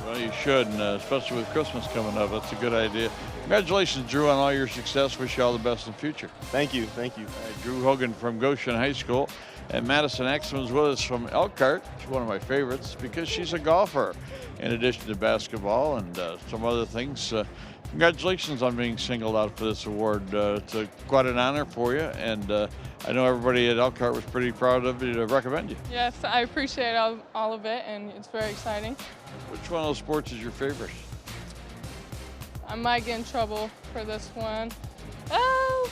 Well, you should, and especially with Christmas coming up. That's a good idea. Congratulations, Drew, on all your success. Wish you all the best in the future. Thank you. Thank you. Drew Hogan from Goshen High School. And Madison Axman is with us from Elkhart. She's one of my favorites because she's a golfer in addition to basketball and some other things. Congratulations on being singled out for this award. It's quite an honor for you, and I know everybody at Elkhart was pretty proud of you to recommend you. Yes, I appreciate all of it, and it's very exciting. Which one of those sports is your favorite? I might get in trouble for this one.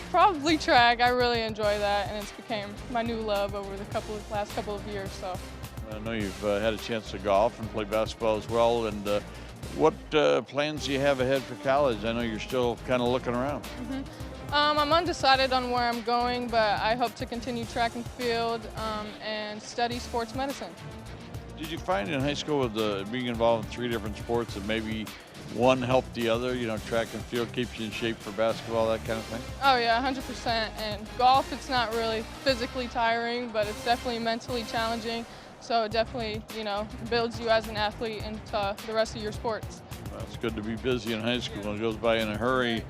Probably track. I really enjoy that, and it's became my new love over the last couple of years. So. I know you've had a chance to golf and play basketball as well. And what plans do you have ahead for college? I know you're still kind of looking around. Mm-hmm. I'm undecided on where I'm going, but I hope to continue track and field and study sports medicine. Did you find in high school with being involved in 3 different sports that maybe one helped the other? You know, track and field keeps you in shape for basketball, that kind of thing? Oh yeah, 100%. And golf, it's not really physically tiring, but it's definitely mentally challenging. So it definitely, builds you as an athlete into the rest of your sports. Well, it's good to be busy in high school. It goes by in a hurry.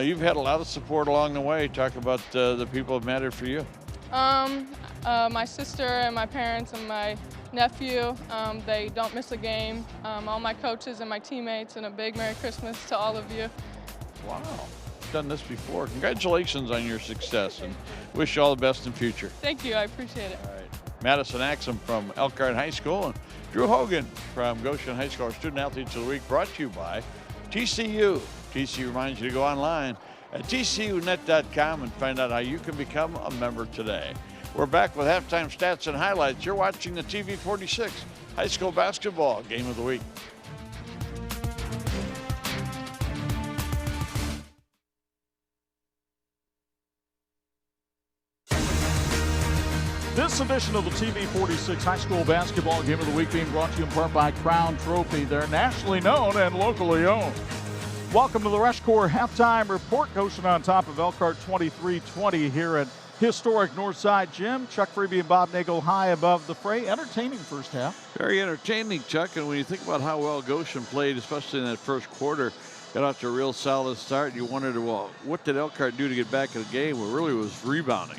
You've had a lot of support along the way. Talk about the people who mattered for you. My sister and my parents and my nephew, they don't miss a game. All my coaches and my teammates, and a big Merry Christmas to all of you. Wow, you've done this before. Congratulations on your success, and wish you all the best in future. Thank you, I appreciate it. All right. Madison Axman from Elkhart High School and Drew Hogan from Goshen High School, our Student Athletes of the Week, brought to you by TCU. TCU reminds you to go online at tcunet.com and find out how you can become a member today. We're back with halftime stats and highlights. You're watching the TV 46 High School Basketball Game of the Week. This edition of the TV 46 High School Basketball Game of the Week being brought to you in part by Crown Trophy. They're nationally known and locally owned. Welcome to the Rush Corps Halftime Report. Goshen on top of Elkhart 23-20 here at historic Northside Gym. Chuck Freeby and Bob Nagel high above the fray. Entertaining first half. Very entertaining, Chuck. And when you think about how well Goshen played, especially in that first quarter, got off to a real solid start. You wondered, well, what did Elkhart do to get back in the game? Well, really was rebounding.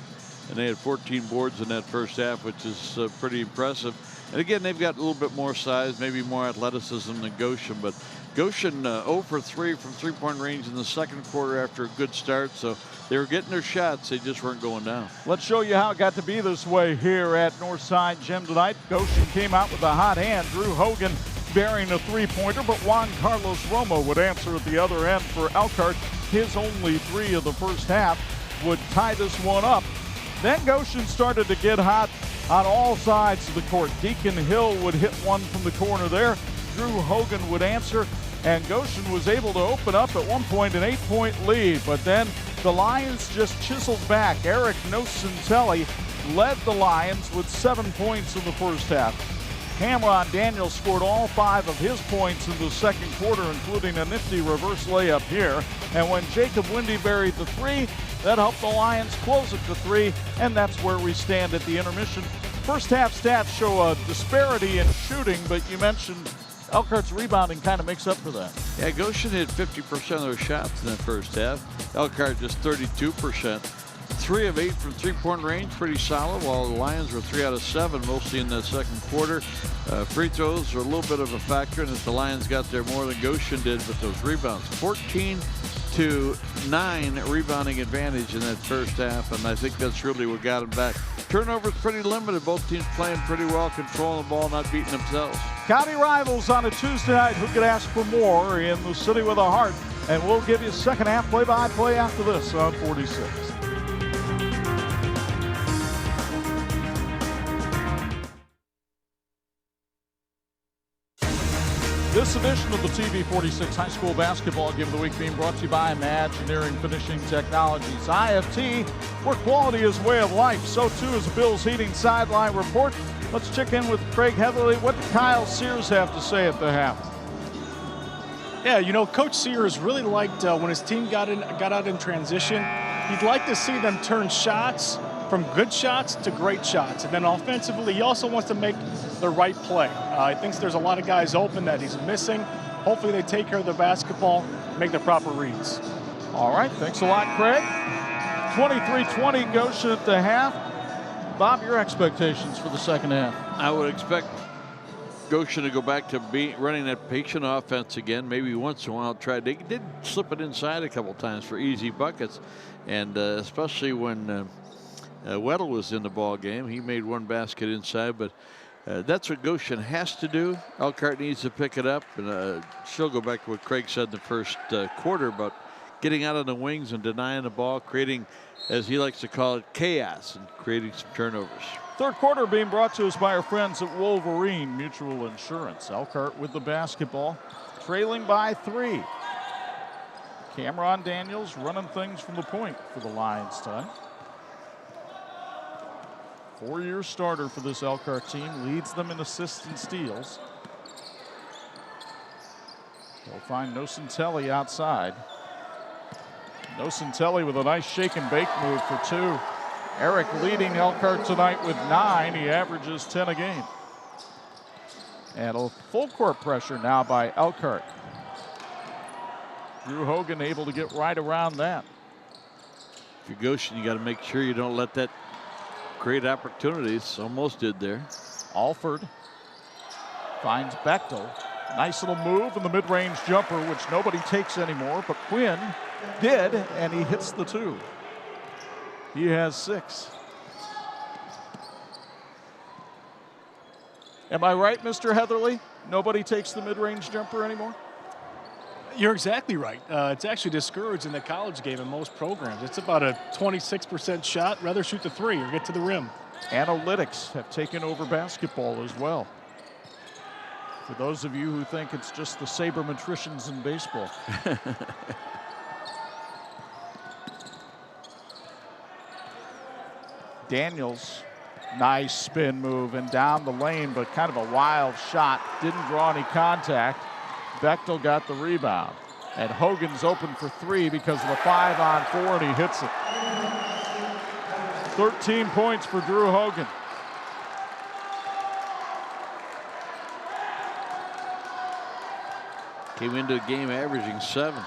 And they had 14 boards in that first half, which is pretty impressive. And again, they've got a little bit more size, maybe more athleticism than Goshen. But Goshen 0 for 3 from three-point range in the second quarter after a good start. So they were getting their shots. They just weren't going down. Let's show you how it got to be this way here at Northside Gym tonight. Goshen came out with a hot hand. Drew Hogan bearing a three-pointer, but Juan Carlos Romo would answer at the other end for Elkhart. His only 3 of the first half would tie this one up. Then Goshen started to get hot on all sides of the court. Deacon Hill would hit one from the corner there. Drew Hogan would answer, and Goshen was able to open up at one point an 8-point lead. But then the Lions just chiseled back. Eric Nocentelli led the Lions with 7 points in the first half. Cameron Daniels scored all 5 of his points in the second quarter, including a nifty reverse layup here. And when Jacob Windy buried the 3, that helped the Lions close it to 3, and that's where we stand at the intermission. First half stats show a disparity in shooting, but you mentioned Elkhart's rebounding kind of makes up for that. Yeah, Goshen hit 50% of their shots in the first half. Elkhart just 32%. 3 of 8 from three-point range, pretty solid, while the Lions were 3 out of 7, mostly in that second quarter. Free throws are a little bit of a factor, and if the Lions got there more than Goshen did with those rebounds. 14-9 rebounding advantage in that first half, and I think that's really what got them back. Turnovers pretty limited. Both teams playing pretty well, controlling the ball, not beating themselves. County rivals on a Tuesday night. Who could ask for more in the city with a heart? And we'll give you second half play-by-play after this on 46. This edition of the TV 46 High School Basketball Game of the Week being brought to you by Imagineering Finishing Technologies. IFT, where quality is way of life. So too is Bill's Heating Sideline Report. Let's check in with Craig Heatherly. What did Kyle Sears have to say at the half? Yeah, you know, Coach Sears really liked when his team got out in transition. He'd like to see them turn shots from good shots to great shots. And then offensively, he also wants to make the right play. He thinks there's a lot of guys open that he's missing. Hopefully they take care of the basketball, make the proper reads. All right, thanks a lot, Craig. 23-20 Goshen at the half. Bob, your expectations for the second half? I would expect Goshen to go back to running that patient offense again. Maybe once in a while they did slip it inside a couple times for easy buckets, and especially when Weddle was in the ball game. He made one basket inside, but that's what Goshen has to do. Elkhart needs to pick it up, and she'll go back to what Craig said in the first quarter about getting out on the wings and denying the ball, creating, as he likes to call it, chaos, and creating some turnovers. Third quarter being brought to us by our friends at Wolverine Mutual Insurance. Elkhart with the basketball, trailing by 3. Cameron Daniels running things from the point for the Lions tonight. 4-year starter for this Elkhart team, leads them in assists and steals. They'll find Nocentelli outside. Nocentelli with a nice shake and bake move for 2. Eric leading Elkhart tonight with 9. He averages 10 a game. And a full court pressure now by Elkhart. Drew Hogan able to get right around that. If you're Goshen, you got to make sure you don't let that create opportunities. Almost did there. Alford finds Bechtel. Nice little move in the mid-range jumper, which nobody takes anymore, but Quinn did, and he hits the 2. He has 6. Am I right, Mr. Heatherly? Nobody takes the mid-range jumper anymore? You're exactly right. It's actually discouraged in the college game in most programs. It's about a 26% shot. Rather shoot the 3 or get to the rim. Analytics have taken over basketball as well. For those of you who think it's just the sabermetricians in baseball. Daniels, nice spin move and down the lane, but kind of a wild shot. Didn't draw any contact. Bechtel got the rebound. And Hogan's open for 3 because of the 5-on-4, and he hits it. 13 points for Drew Hogan. Came into the game averaging 7.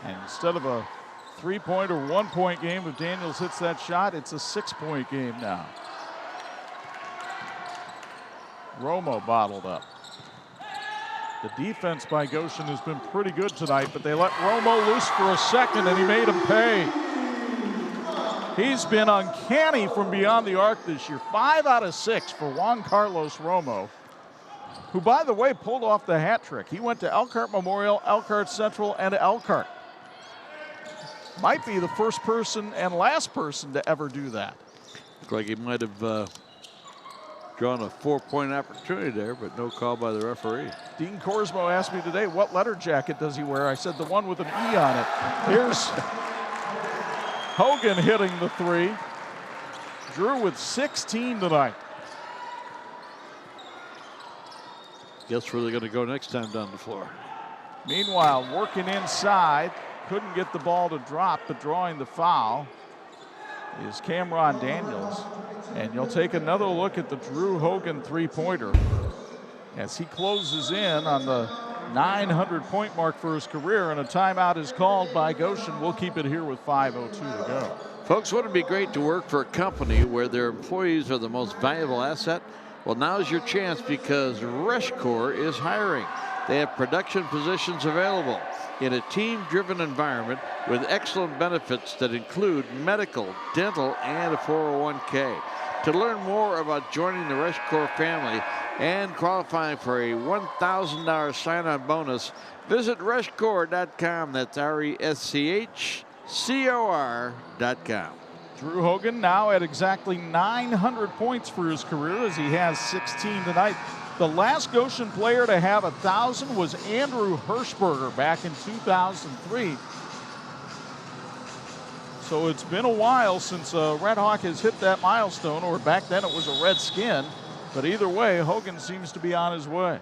And instead of a 3-point or 1-point game, if Daniels hits that shot, it's a 6-point game now. Romo bottled up. The defense by Goshen has been pretty good tonight, but they let Romo loose for a second, and he made him pay. He's been uncanny from beyond the arc this year. 5 out of 6 for Juan Carlos Romo, who, by the way, pulled off the hat trick. He went to Elkhart Memorial, Elkhart Central, and Elkhart. Might be the first person and last person to ever do that. Looked like he might have Drawn a 4-point opportunity there, but no call by the referee. Dean Korsmo asked me today, what letter jacket does he wear? I said the one with an E on it. Here's Hogan hitting the three. Drew with 16 tonight. Guess where they're going to go next time down the floor. Meanwhile, working inside, couldn't get the ball to drop, but drawing the foul is Cameron Daniels. And you'll take another look at the Drew Hogan three-pointer as he closes in on the 900-point mark for his career, and a timeout is called by Goshen. We'll keep it here with 5:02 to go. Folks, wouldn't it be great to work for a company where their employees are the most valuable asset? Well, now's your chance because Reshcore is hiring. They have production positions available in a team-driven environment with excellent benefits that include medical, dental, and a 401k. To learn more about joining the Reshcore family and qualifying for a $1,000 sign-on bonus, visit reshcore.com. That's RESCHCOR.com. Drew Hogan now at exactly 900 points for his career as he has 16 tonight. The last Goshen player to have 1,000 was Andrew Hirschberger back in 2003. So it's been a while since Red Hawk has hit that milestone, or back then it was a red skin. But either way, Hogan seems to be on his way.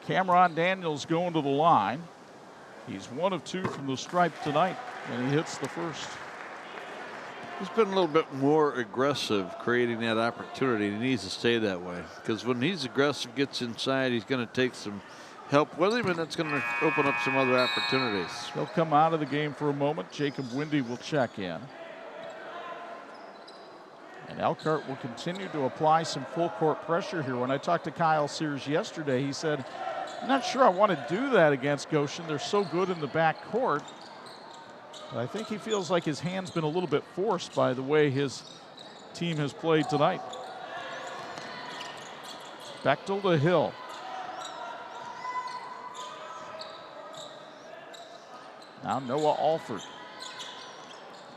Cameron Daniels going to the line. He's 1 of 2 from the stripe tonight, and he hits the first. He's been a little bit more aggressive creating that opportunity. He needs to stay that way because when he's aggressive, gets inside, he's going to take some help with him, and that's going to open up some other opportunities. He'll come out of the game for a moment. Jacob Windy will check in. And Elkhart will continue to apply some full court pressure here. When I talked to Kyle Sears yesterday, he said, I'm not sure I want to do that against Goshen. They're so good in the back court. But I think he feels like his hand's been a little bit forced by the way his team has played tonight. Bechtel to Hill. Now Noah Alford.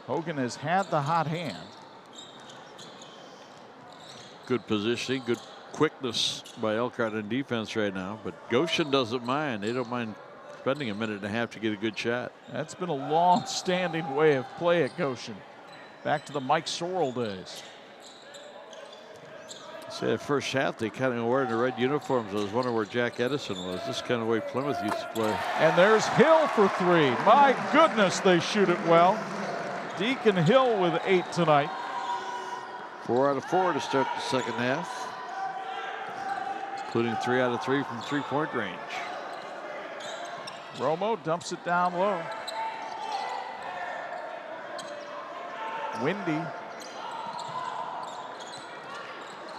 Hogan has had the hot hand. Good positioning, good quickness by Elkhart in defense right now, but Goshen doesn't mind. They don't mind spending a minute and a half to get a good shot. That's been a long-standing way of play at Goshen. Back to the Mike Sorrell days. Say the first half they kind of wearing the red uniforms. I was wondering where Jack Edison was. This kind of way Plymouth used to play. And there's Hill for 3. My goodness, they shoot it well. Deacon Hill with 8 tonight. 4 out of 4 to start the second half, including 3 out of 3 from three-point range. Romo dumps it down low. Windy.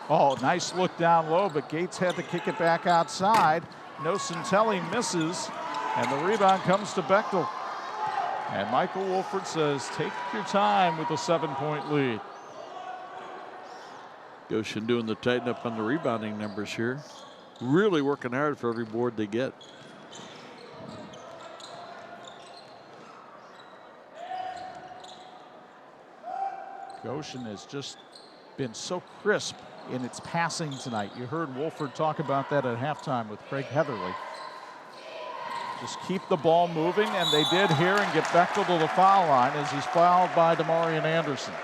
Oh, nice look down low, but Gates had to kick it back outside. Nocentelli misses, and the rebound comes to Bechtel. And Michael Wolford says, take your time with a 7-point lead. Goshen doing the tighten up on the rebounding numbers here. Really working hard for every board they get. Goshen has just been so crisp in its passing tonight. You heard Wolford talk about that at halftime with Craig Heatherly. Just keep the ball moving, and they did here, and get Bechtel to the foul line as he's fouled by Demarion Anderson.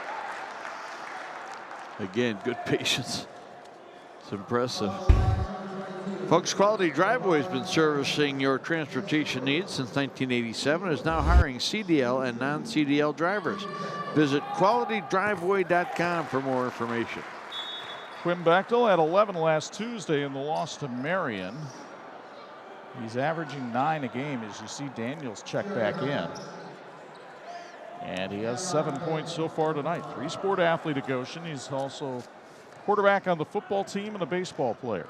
Again, good patience. It's impressive. Folks, Quality Driveway has been servicing your transportation needs since 1987. Is now hiring CDL and non-CDL drivers. Visit qualitydriveway.com for more information. Quinn Bechtel had 11 last Tuesday in the loss to Marion. He's averaging 9 a game as you see Daniels check back in. And he has 7 points so far tonight. 3-sport athlete at Goshen. He's also quarterback on the football team and a baseball player.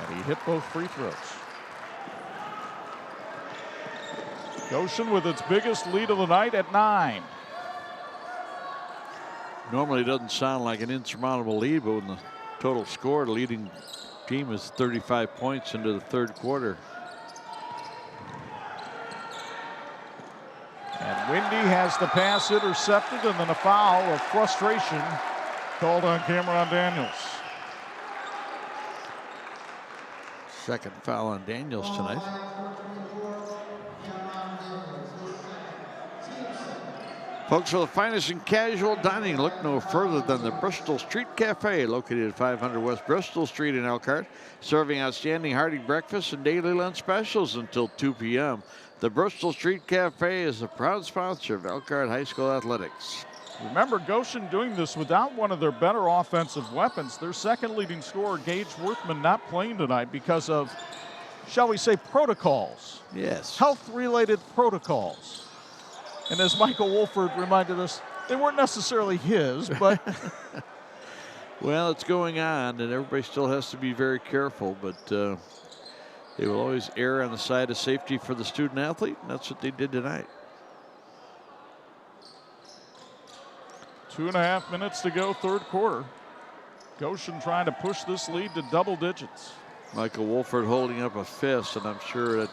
And he hit both free throws. Goshen with its biggest lead of the night at 9. Normally it doesn't sound like an insurmountable lead, but when the total score, the leading team is 35 points into the third quarter. And Windy has has the pass intercepted, and then a foul of frustration called on Cameron Daniels. Second foul on Daniels tonight. Folks, for the finest in casual dining, look no further than the Bristol Street Cafe, located at 500 West Bristol Street in Elkhart, serving outstanding hearty breakfast and daily lunch specials until 2 p.m. The Bristol Street Cafe is a proud sponsor of Elkhart High School athletics. Remember, Goshen doing this without one of their better offensive weapons. Their second leading scorer, Gage Worthman, not playing tonight because of, shall we say, protocols. Yes. Health-related protocols. And as Michael Wolford reminded us, they weren't necessarily his, but... Well, it's going on, and everybody still has to be very careful, but they will always err on the side of safety for the student athlete, and that's what they did tonight. 2.5 minutes to go, third quarter. Goshen trying to push this lead to double digits. Michael Wolford holding up a fist, and I'm sure that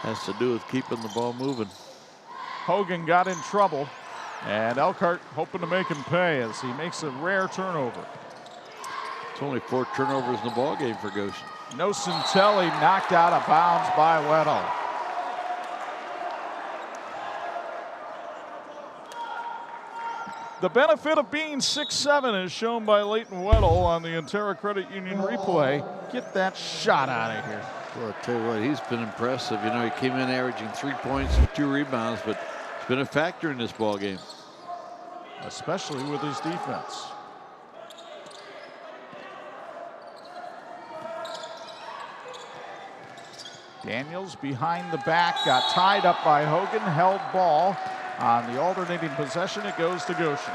has to do with keeping the ball moving. Hogan got in trouble, and Elkhart hoping to make him pay as he makes a rare turnover. It's only 4 turnovers in the ball game for Goshen. Nocentelli knocked out of bounds by Weddle. The benefit of being 6'7" is shown by Leighton Weddle on the Intera Credit Union replay. Get that shot out of here. Well, I'll tell you what, he's been impressive. You know, he came in averaging 3 points and 2 rebounds, but it's been a factor in this ball game. Especially with his defense. Daniels behind the back, got tied up by Hogan, held ball. On the alternating possession, it goes to Goshen.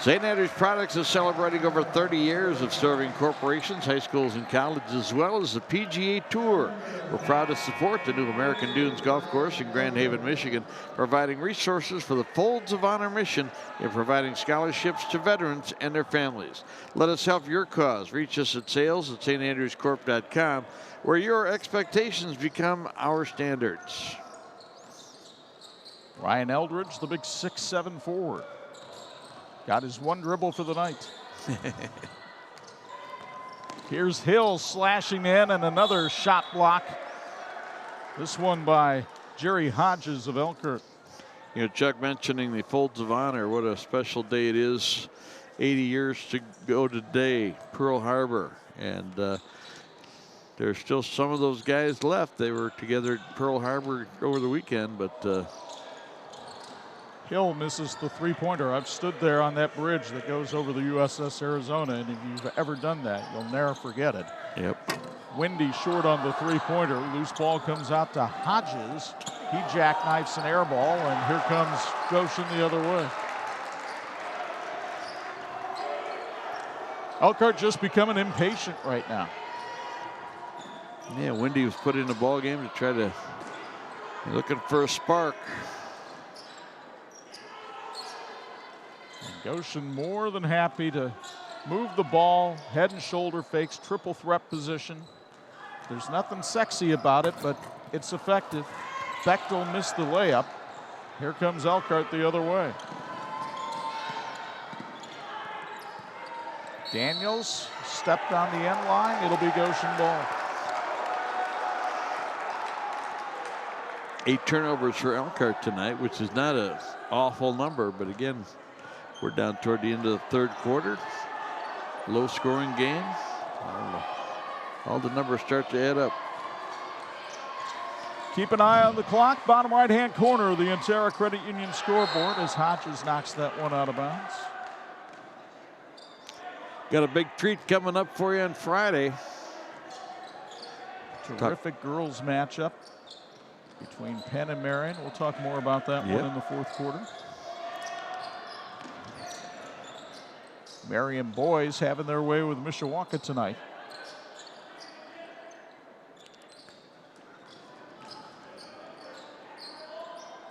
St. Andrews Products is celebrating over 30 years of serving corporations, high schools, and colleges, as well as the PGA Tour. We're proud to support the new American Dunes Golf Course in Grand Haven, Michigan, providing resources for the Folds of Honor mission in providing scholarships to veterans and their families. Let us help your cause. Reach us at sales@standrews.com, where your expectations become our standards. Ryan Eldridge, the big 6'7" forward. Got his one dribble for the night. Here's Hill slashing in, and another shot block. This one by Jerry Hodges of Elkhart. You know, Chuck mentioning the Folds of Honor, what a special day it is. 80 years to go today, Pearl Harbor. And there's still some of those guys left. They were together at Pearl Harbor over the weekend, but Hill misses the three-pointer. I've stood there on that bridge that goes over the USS Arizona, and if you've ever done that, you'll never forget it. Yep. Windy short on the three-pointer. Loose ball comes out to Hodges. He jackknifes an air ball, and here comes Goshen the other way. Elkhart just becoming impatient right now. Yeah, Windy was put in the ball game to try to, looking for a spark. And Goshen more than happy to move the ball, head and shoulder fakes, triple threat position. There's nothing sexy about it, but it's effective. Bechtel missed the layup. Here comes Elkhart the other way. Daniels stepped on the end line. It'll be Goshen ball. 8 turnovers for Elkhart tonight, which is not an awful number, but again, we're down toward the end of the third quarter. Low scoring game. All the numbers start to add up. Keep an eye on the clock. Bottom right-hand corner of the Intera Credit Union scoreboard as Hodges knocks that one out of bounds. Got a big treat coming up for you on Friday. Terrific girls matchup between Penn and Marion. We'll talk more about that one in the fourth quarter. Marion boys having their way with Mishawaka tonight.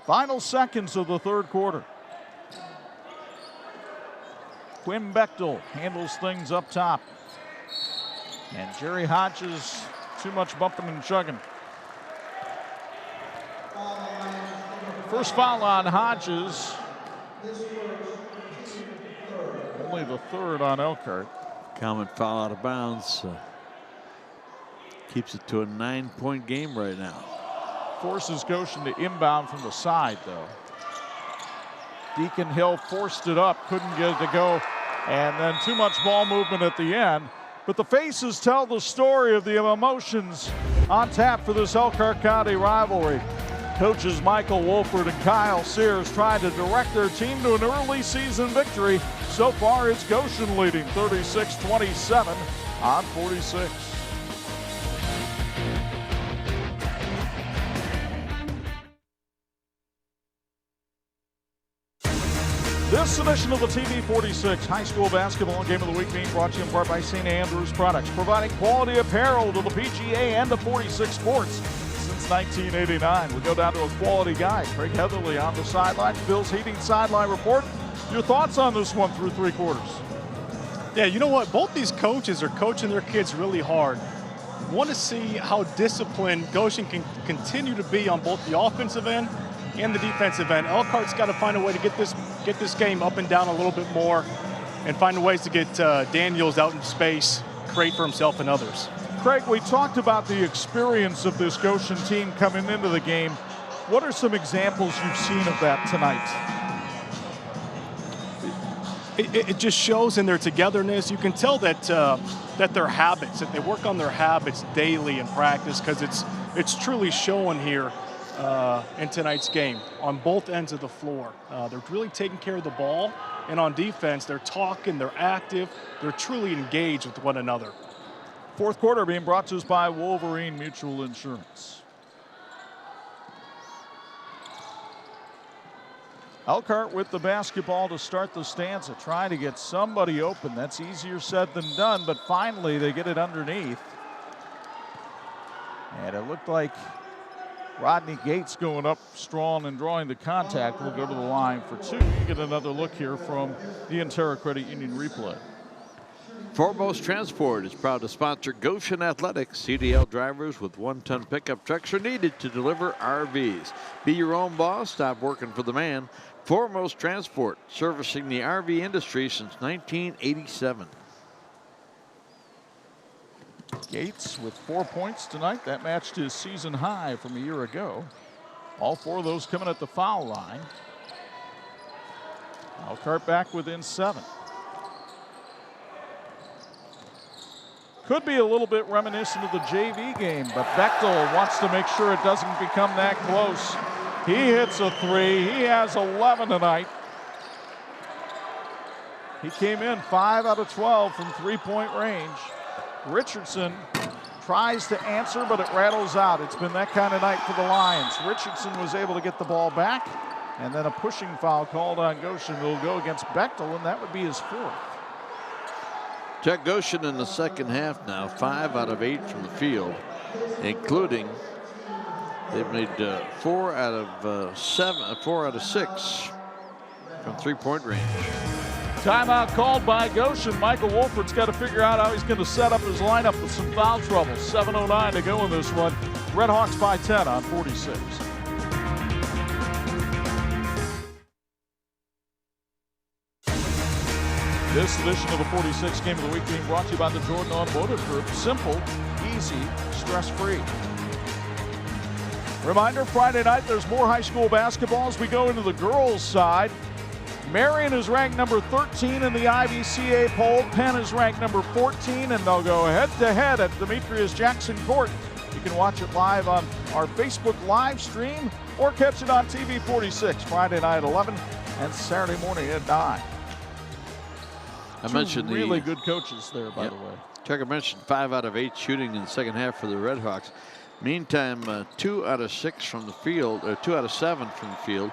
Final seconds of the third quarter. Quinn Bechtel handles things up top. And Jerry Hodges, too much bumping and chugging. First foul on Hodges. Only the third on Elkhart. Common foul out of bounds. Keeps it to a 9-point game right now. Forces Goshen to inbound from the side, though. Deacon Hill forced it up, couldn't get it to go, and then too much ball movement at the end. But the faces tell the story of the emotions on tap for this Elkhart County rivalry. Coaches Michael Wolford and Kyle Sears trying to direct their team to an early season victory. So far, it's Goshen leading 36-27 on 46. This edition of the TV 46 High School Basketball Game of the Week being brought to you in part by St. Andrews Products, providing quality apparel to the PGA and to 46 sports since 1989. We go down to a quality guy, Craig Heatherly on the sideline. Bill's Heating Sideline Report. Your thoughts on this one through three quarters? Yeah, you know what? Both these coaches are coaching their kids really hard. Want to see how disciplined Goshen can continue to be on both the offensive end and the defensive end. Elkhart's got to find a way to get this game up and down a little bit more and find ways to get Daniels out in space, create for himself and others. Craig, we talked about the experience of this Goshen team coming into the game. What are some examples you've seen of that tonight? It just shows in their togetherness. You can tell that that their habits, that they work on their habits daily in practice, because it's truly showing here in tonight's game on both ends of the floor. They're really taking care of the ball, and on defense, they're talking, they're active, they're truly engaged with one another. Fourth quarter being brought to us by Wolverine Mutual Insurance. Elkhart with the basketball to start the stanza, trying to get somebody open. That's easier said than done, but finally they get it underneath. And it looked like Rodney Gates going up strong and drawing the contact will go to the line for two. You get another look here from the Intera Credit Union replay. Foremost Transport is proud to sponsor Goshen Athletics. CDL drivers with 1-ton pickup trucks are needed to deliver RVs. Be your own boss. Stop working for the man. Foremost Transport, servicing the RV industry since 1987. Gates with 4 points tonight. That matched his season high from a year ago. All four of those coming at the foul line. Elkhart back within 7. Could be a little bit reminiscent of the JV game, but Bechtel wants to make sure it doesn't become that close. He hits a 3. He has 11 tonight. He came in 5 out of 12 from three-point range. Richardson tries to answer, but it rattles out. It's been that kind of night for the Lions. Richardson was able to get the ball back, and then a pushing foul called on Goshen. It'll go against Bechtel, and that would be his 4th. Check Goshen in the second half now, 5 out of 8 from the field, including they've made 4 out of 6 from three-point range. Timeout called by Goshen. Michael Wolford's got to figure out how he's going to set up his lineup with some foul trouble. 7:09 to go in this one. Redhawks by 10 on 46. This edition of the 46 Game of the Week being brought to you by the Jordan Automotive Group. Simple, easy, stress-free. Reminder, Friday night, there's more high school basketball as we go into the girls' side. Marion is ranked number 13 in the IVCA poll. Penn is ranked number 14, and they'll go head-to-head at Demetrius Jackson Court. You can watch it live on our Facebook live stream or catch it on TV 46 Friday night at 11 and Saturday morning at 9. I mentioned really good coaches there, by the way. Tucker mentioned 5 out of 8 shooting in the second half for the Redhawks. Meantime, 2 out of 6 from the field, or 2 out of 7 from the field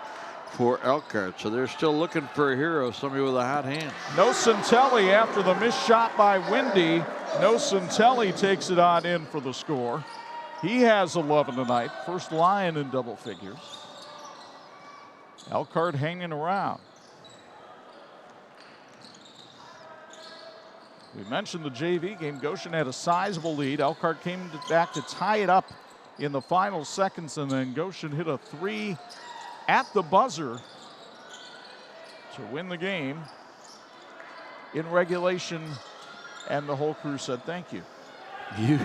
for Elkhart. So they're still looking for a hero, somebody with a hot hand. Nocentelli after the missed shot by Wendy. Nocentelli takes it on in for the score. He has 11 tonight. First Lion in double figures. Elkhart hanging around. We mentioned the JV game. Goshen had a sizable lead. Elkhart came back to tie it up in the final seconds, and then Goshen hit a 3 at the buzzer to win the game in regulation, and the whole crew said thank you. You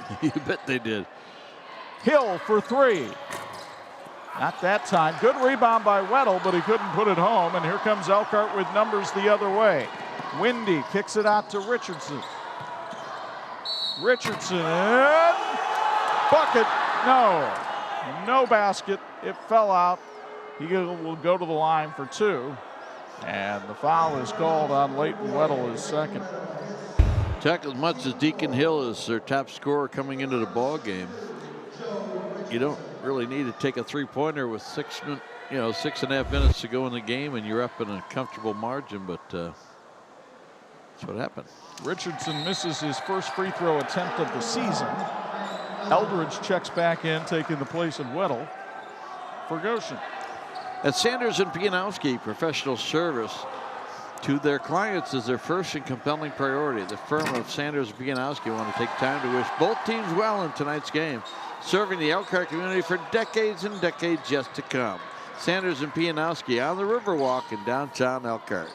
bet they did. Hill for three. Not that time. Good rebound by Weddle, but he couldn't put it home. And here comes Elkhart with numbers the other way. Windy kicks it out to Richardson. Richardson, bucket, no basket. It fell out. He will go to the line for two. And the foul is called on Leighton Weddle, his second. Tech, as much as Deacon Hill is their top scorer coming into the ball game, you don't really need to take a three-pointer with 6.5 minutes to go in the game, and you're up in a comfortable margin. But that's what happened. Richardson misses his first free throw attempt of the season. Eldridge checks back in, taking the place of Weddle for Goshen. At Sanders and Pianowski, professional service to their clients is their first and compelling priority. The firm of Sanders and Pianowski want to take time to wish both teams well in tonight's game, serving the Elkhart community for decades and decades yet to come. Sanders and Pianowski on the Riverwalk in downtown Elkhart.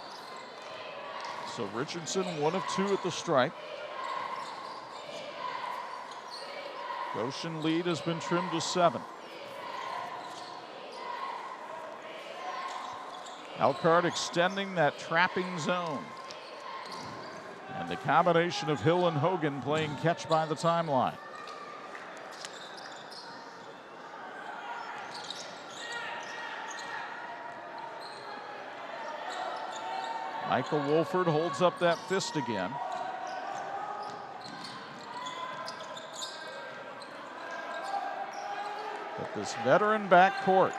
So Richardson, 1 of 2 at the stripe. Goshen lead has been trimmed to 7. Elkhart extending that trapping zone. And the combination of Hill and Hogan playing catch by the timeline. Michael Wolford holds up that fist again. But this veteran backcourt.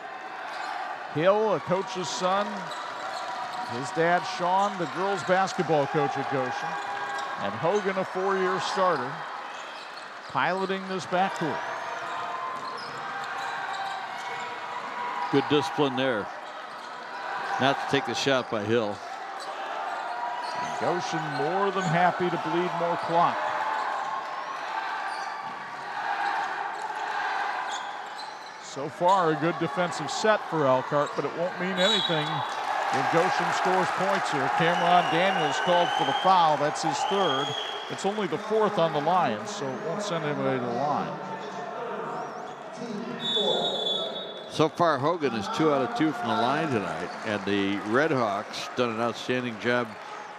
Hill, a coach's son. His dad, Sean, the girls basketball coach at Goshen. And Hogan, a 4-year starter, piloting this backcourt. Good discipline there. Not to take the shot by Hill. And Goshen more than happy to bleed more clock. So far, a good defensive set for Elkhart, but it won't mean anything if Goshen scores points here. Cameron Daniels called for the foul. That's his third. It's only the 4th on the Lions, so it won't send anybody to the line. So far, Hogan is 2 out of 2 from the line tonight, and the Red Hawks done an outstanding job.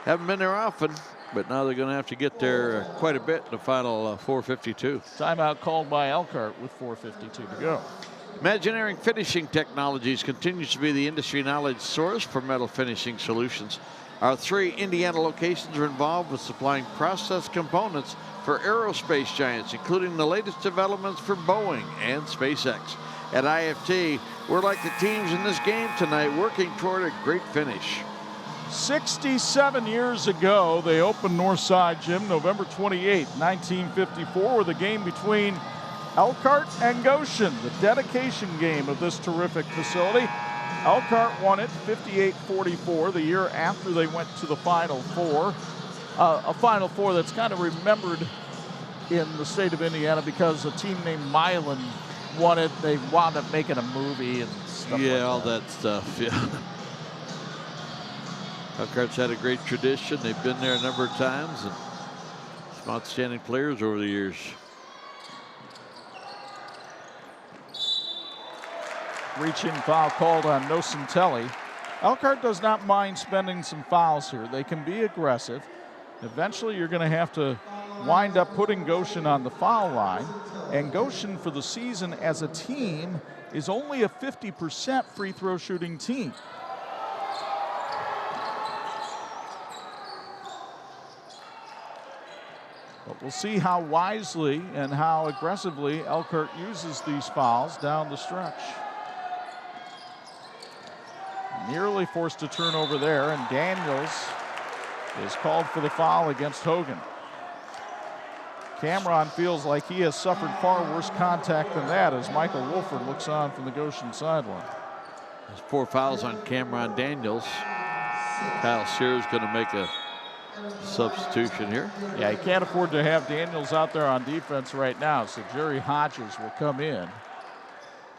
Haven't been there often, but now they're going to have to get there quite a bit in the final 4:52. Timeout called by Elkhart with 4:52 to go. Imagineering Finishing Technologies continues to be the industry knowledge source for metal finishing solutions. Our 3 Indiana locations are involved with supplying process components for aerospace giants, including the latest developments for Boeing and SpaceX. At IFT, we're like the teams in this game tonight, working toward a great finish. 67 years ago, they opened Northside Gym, November 28, 1954, with a game between Elkhart and Goshen, the dedication game of this terrific facility. Elkhart won it 58-44 the year after they went to the Final Four. A Final Four that's kind of remembered in the state of Indiana because a team named Milan won it. They wound up making a movie and stuff Yeah, like all that stuff, yeah. Elkhart's had a great tradition. They've been there a number of times and some outstanding players over the years. Reaching foul called on Nocentelli. Elkhart does not mind spending some fouls here. They can be aggressive. Eventually you're going to have to wind up putting Goshen on the foul line. And Goshen for the season as a team is only a 50% free throw shooting team. But we'll see how wisely and how aggressively Elkhart uses these fouls down the stretch. Nearly forced a turnover there, and Daniels is called for the foul against Hogan. Cameron feels like he has suffered far worse contact than that as Michael Wolford looks on from the Goshen sideline. There's 4 fouls on Cameron Daniels. Kyle Sears going to make a substitution here. Yeah, he can't afford to have Daniels out there on defense right now, so Jerry Hodges will come in.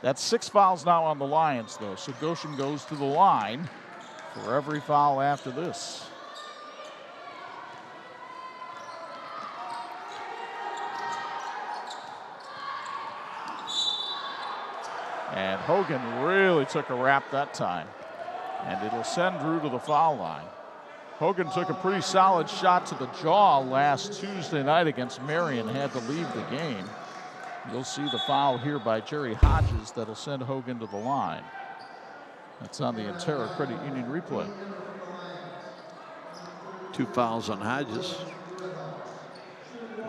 That's 6 fouls now on the Lions, though, so Goshen goes to the line for every foul after this. And Hogan really took a rap that time. And it'll send Drew to the foul line. Hogan took a pretty solid shot to the jaw last Tuesday night against Marion, had to leave the game. You'll see the foul here by Jerry Hodges that'll send Hogan to the line. That's on the Intera Credit Union replay. 2 fouls on Hodges.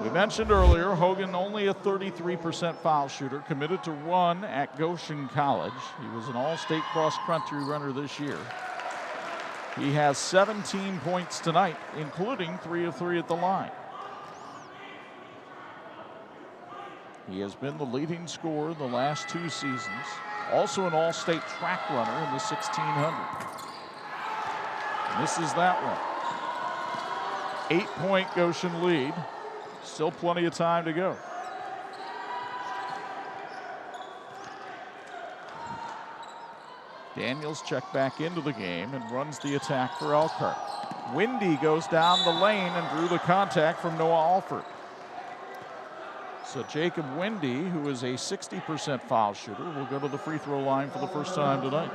We mentioned earlier, Hogan only a 33% foul shooter, committed to run at Goshen College. He was an all-state cross-country runner this year. He has 17 points tonight, including 3 of 3 at the line. He has been the leading scorer the last 2 seasons. Also an all-state track runner in the 1600. Misses that one. 8-point Goshen lead. Still plenty of time to go. Daniels checked back into the game and runs the attack for Elkhart. Windy goes down the lane and drew the contact from Noah Alford. So Jacob Windy, who is a 60% foul shooter, will go to the free throw line for the first time tonight.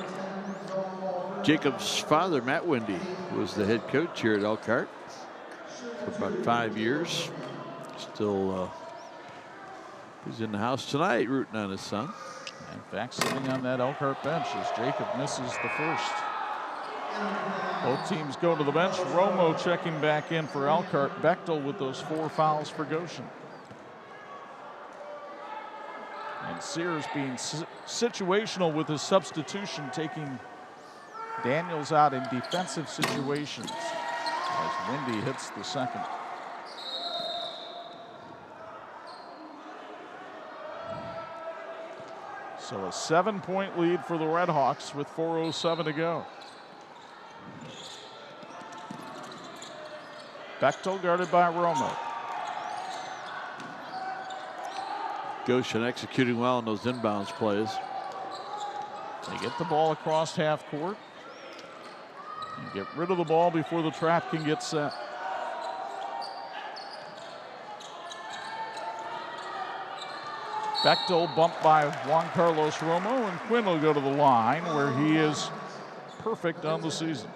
Jacob's father, Matt Windy, was the head coach here at Elkhart for about 5 years. Still he's in the house tonight rooting on his son. In fact, sitting on that Elkhart bench as Jacob misses the first. Both teams go to the bench. Romo checking back in for Elkhart. Bechtel with those 4 fouls for Goshen. And Sears being situational with his substitution, taking Daniels out in defensive situations as Windy hits the second. So a 7-point lead for the Redhawks with 4:07 to go. Bechtel guarded by Romo. Goshen executing well on those inbounds plays. They get the ball across half court and get rid of the ball before the trap can get set. Bechtel bumped by Juan Carlos Romo, and Quinn will go to the line where he is perfect on the season.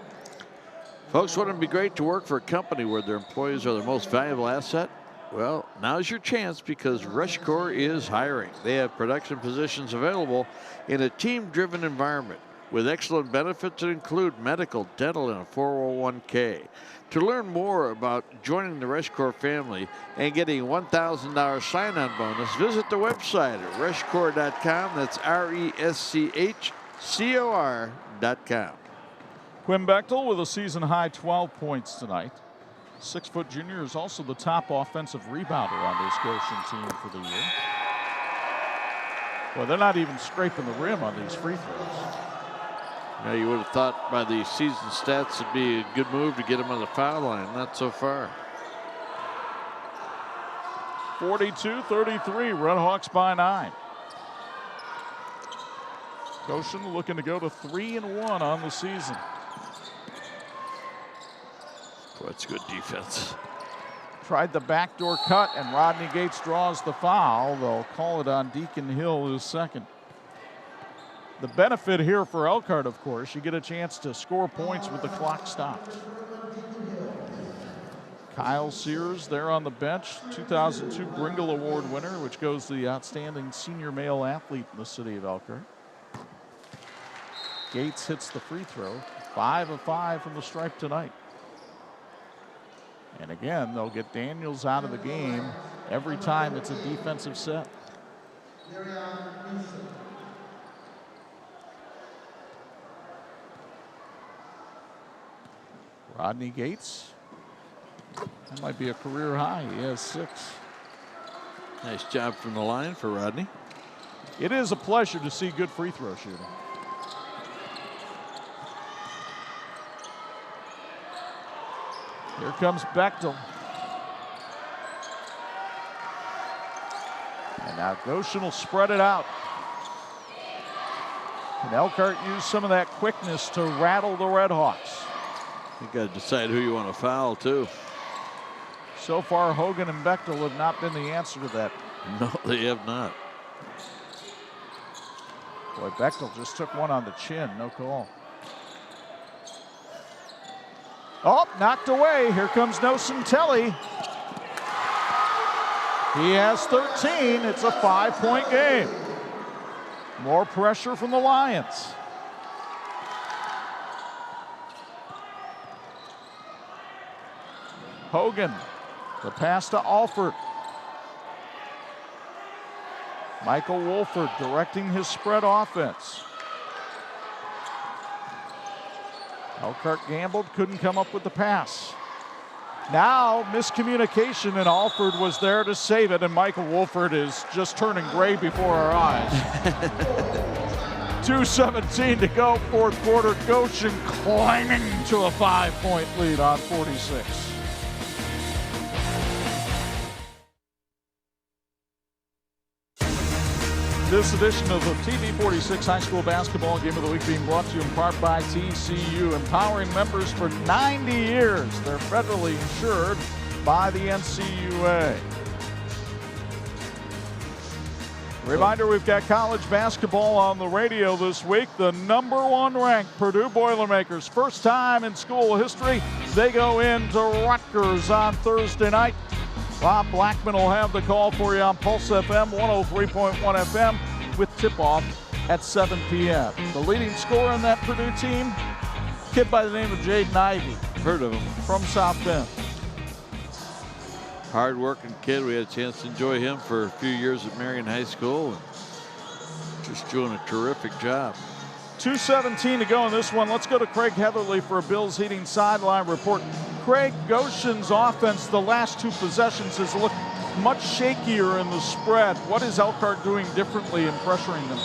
Folks, wouldn't it be great to work for a company where their employees are their most valuable asset? Well, now's your chance because RushCore is hiring. They have production positions available in a team-driven environment with excellent benefits that include medical, dental, and a 401k. To learn more about joining the RushCore family and getting a $1,000 sign-on bonus, visit the website at rushcore.com. That's RESCHCOR.com. Quinn Bechtel with a season-high 12 points tonight. 6-foot junior is also the top offensive rebounder on this Goshen team for the year. Well, they're not even scraping the rim on these free throws. Now, you would have thought by the season stats it'd be a good move to get him on the foul line. Not so far. 42-33, Redhawks by 9. Goshen looking to go to 3-1 on the season. Boy, that's good defense. Tried the backdoor cut, and Rodney Gates draws the foul. They'll call it on Deacon Hill, his second. The benefit here for Elkhart, of course, you get a chance to score points with the clock stopped. Kyle Sears there on the bench, 2002 Bringle Award winner, which goes to the outstanding senior male athlete in the city of Elkhart. Gates hits the free throw, 5 of 5 from the stripe tonight. And again, they'll get Daniels out of the game every time it's a defensive set. Rodney Gates, that might be a career high. He has 6. Nice job from the line for Rodney. It is a pleasure to see good free throw shooting. Here comes Bechtel. And now Goshen will spread it out. And Elkhart used some of that quickness to rattle the Redhawks. You got to decide who you want to foul, too. So far, Hogan and Bechtel have not been the answer to that. No, they have not. Boy, Bechtel just took one on the chin. No call. Oh, knocked away. Here comes Nocentelli. He has 13. It's a 5-point game. More pressure from the Lions. Hogan, the pass to Alford. Michael Wolford directing his spread offense. Elkhart gambled, couldn't come up with the pass. Now, miscommunication, and Alford was there to save it, and Michael Wolford is just turning gray before our eyes. 2:17 to go, fourth quarter. Goshen climbing to a 5-point lead on 46. This edition of the TV 46 High School Basketball Game of the Week being brought to you in part by TCU, empowering members for 90 years. They're federally insured by the NCUA. Reminder, we've got college basketball on the radio this week. The #1 ranked Purdue Boilermakers, first time in school history, they go into Rutgers on Thursday night. Bob Blackman will have the call for you on Pulse FM 103.1 FM with tip-off at 7 p.m. The leading scorer in that Purdue team, kid by the name of Jaden Ivey. Heard of him. From South Bend. Hard-working kid. We had a chance to enjoy him for a few years at Marion High School. And just doing a terrific job. 2:17 to go in this one. Let's go to Craig Heatherly for a Bills Heating sideline report. Craig, Goshen's offense the last two possessions has looked much shakier in the spread. What is Elkhart doing differently in pressuring them?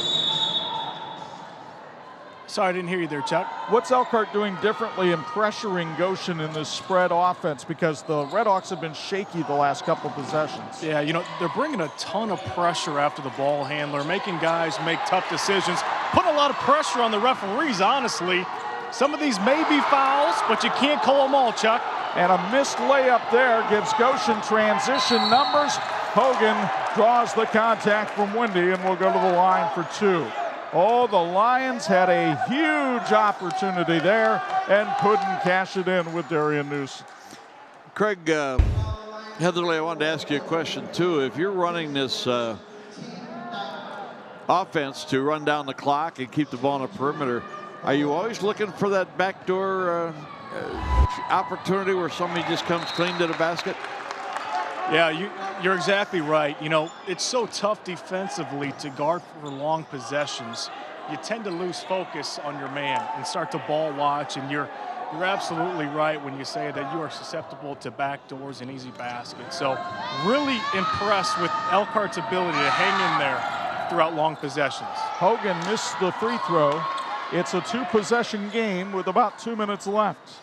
Sorry, I didn't hear you there, Chuck. What's Elkhart doing differently in pressuring Goshen in this spread offense? Because the Redhawks have been shaky the last couple possessions. Yeah, you know, they're bringing a ton of pressure after the ball handler, making guys make tough decisions, putting a lot of pressure on the referees, honestly. Some of these may be fouls, but you can't call them all, Chuck. And a missed layup there gives Goshen transition numbers. Hogan draws the contact from Wendy and will go to the line for two. Oh, the Lions had a huge opportunity there and couldn't cash it in with Darian Newsom. Craig, Heatherly, I wanted to ask you a question, too. If you're running this offense to run down the clock and keep the ball on the perimeter, are you always looking for that backdoor opportunity where somebody just comes clean to the basket? Yeah, you're exactly right. You know, it's so tough defensively to guard for long possessions. You tend to lose focus on your man and start to ball watch, and you're absolutely right when you say that you are susceptible to backdoors and easy baskets. So really impressed with Elkhart's ability to hang in there throughout long possessions. Hogan missed the free throw. It's a two-possession game with about 2 minutes left.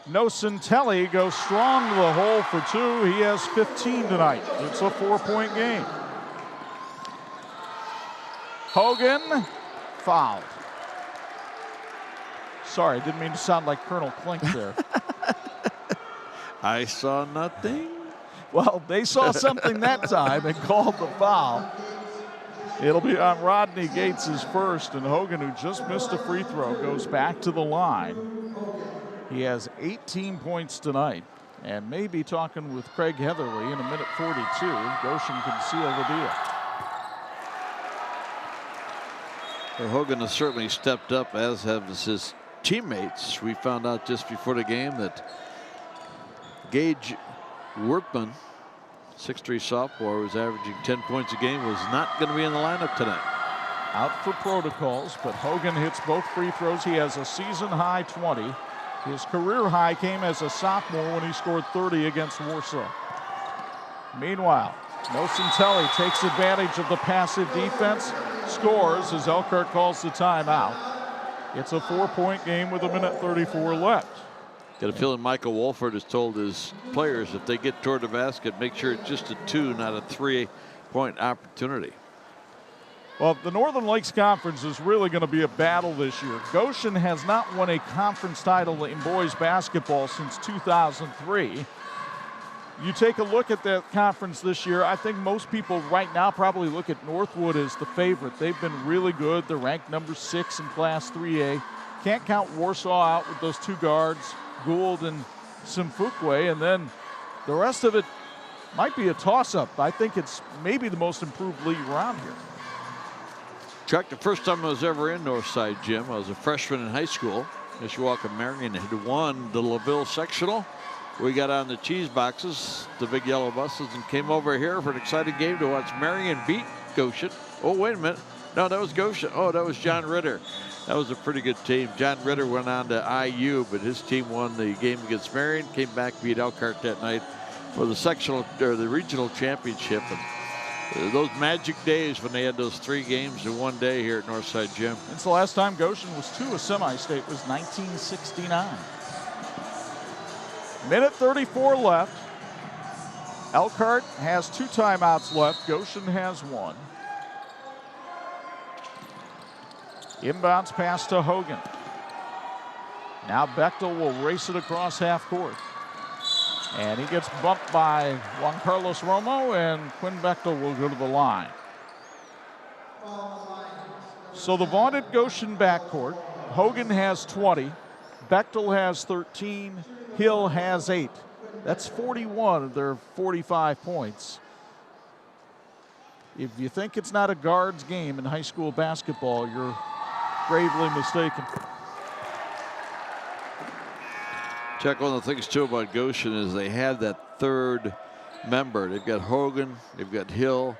Nocentelli goes strong to the hole for two. He has 15 tonight. It's a 4-point game. Hogan fouled. Sorry, didn't mean to sound like Colonel Klink there. I saw nothing. Well, they saw something that time and called the foul. It'll be on Rodney Gates' first, and Hogan, who just missed a free throw, goes back to the line. He has 18 points tonight, and may be talking with Craig Heatherly in a minute 42. Goshen can seal the deal. Well, Hogan has certainly stepped up, as have his teammates. We found out just before the game that Gage Workman, 6'3" sophomore, who's averaging 10 points a game, was not going to be in the lineup tonight. Out for protocols, but Hogan hits both free throws. He has a season-high 20. His career high came as a sophomore when he scored 30 against Warsaw. Meanwhile, Nocentelli takes advantage of the passive defense, scores as Elkhart calls the timeout. It's a 4-point game with a minute 34 left. Got a feeling Michael Wolford has told his players if they get toward the basket, make sure it's just a 2, not a 3-point opportunity. Well, the Northern Lakes Conference is really going to be a battle this year. Goshen has not won a conference title in boys basketball since 2003. You take a look at that conference this year, I think most people right now probably look at Northwood as the favorite. They've been really good. They're ranked number 6 in Class 3A. Can't count Warsaw out with those 2 guards, Gould and Simfukwe, and then the rest of it might be a toss-up. I think it's maybe the most improved league around here. Chuck, the first time I was ever in Northside Gym, I was a freshman in high school. Mishawaka Marion had won the LaVille sectional. We got on the cheese boxes, the big yellow buses, and came over here for an exciting game to watch Marion beat Goshen. Oh, wait a minute. No, that was Goshen. Oh, that was John Ritter. That was a pretty good team. John Ritter went on to IU, but his team won the game against Marion, came back, beat Elkhart that night for the sectional or the regional championship. And those magic days when they had those 3 games in one day here at Northside Gym. Since the last time Goshen was to a semi-state was 1969. Minute 34 left. Elkhart has 2 timeouts left. Goshen has 1. Inbounds pass to Hogan. Now Bechtel will race it across half court. And he gets bumped by Juan Carlos Romo, and Quinn Bechtel will go to the line. So the vaunted Goshen backcourt, Hogan has 20, Bechtel has 13, Hill has 8. That's 41 of their 45 points. If you think it's not a guards game in high school basketball, you're gravely mistaken. Chuck, one of the things too about Goshen is they have that 3rd member. They've got Hogan, they've got Hill,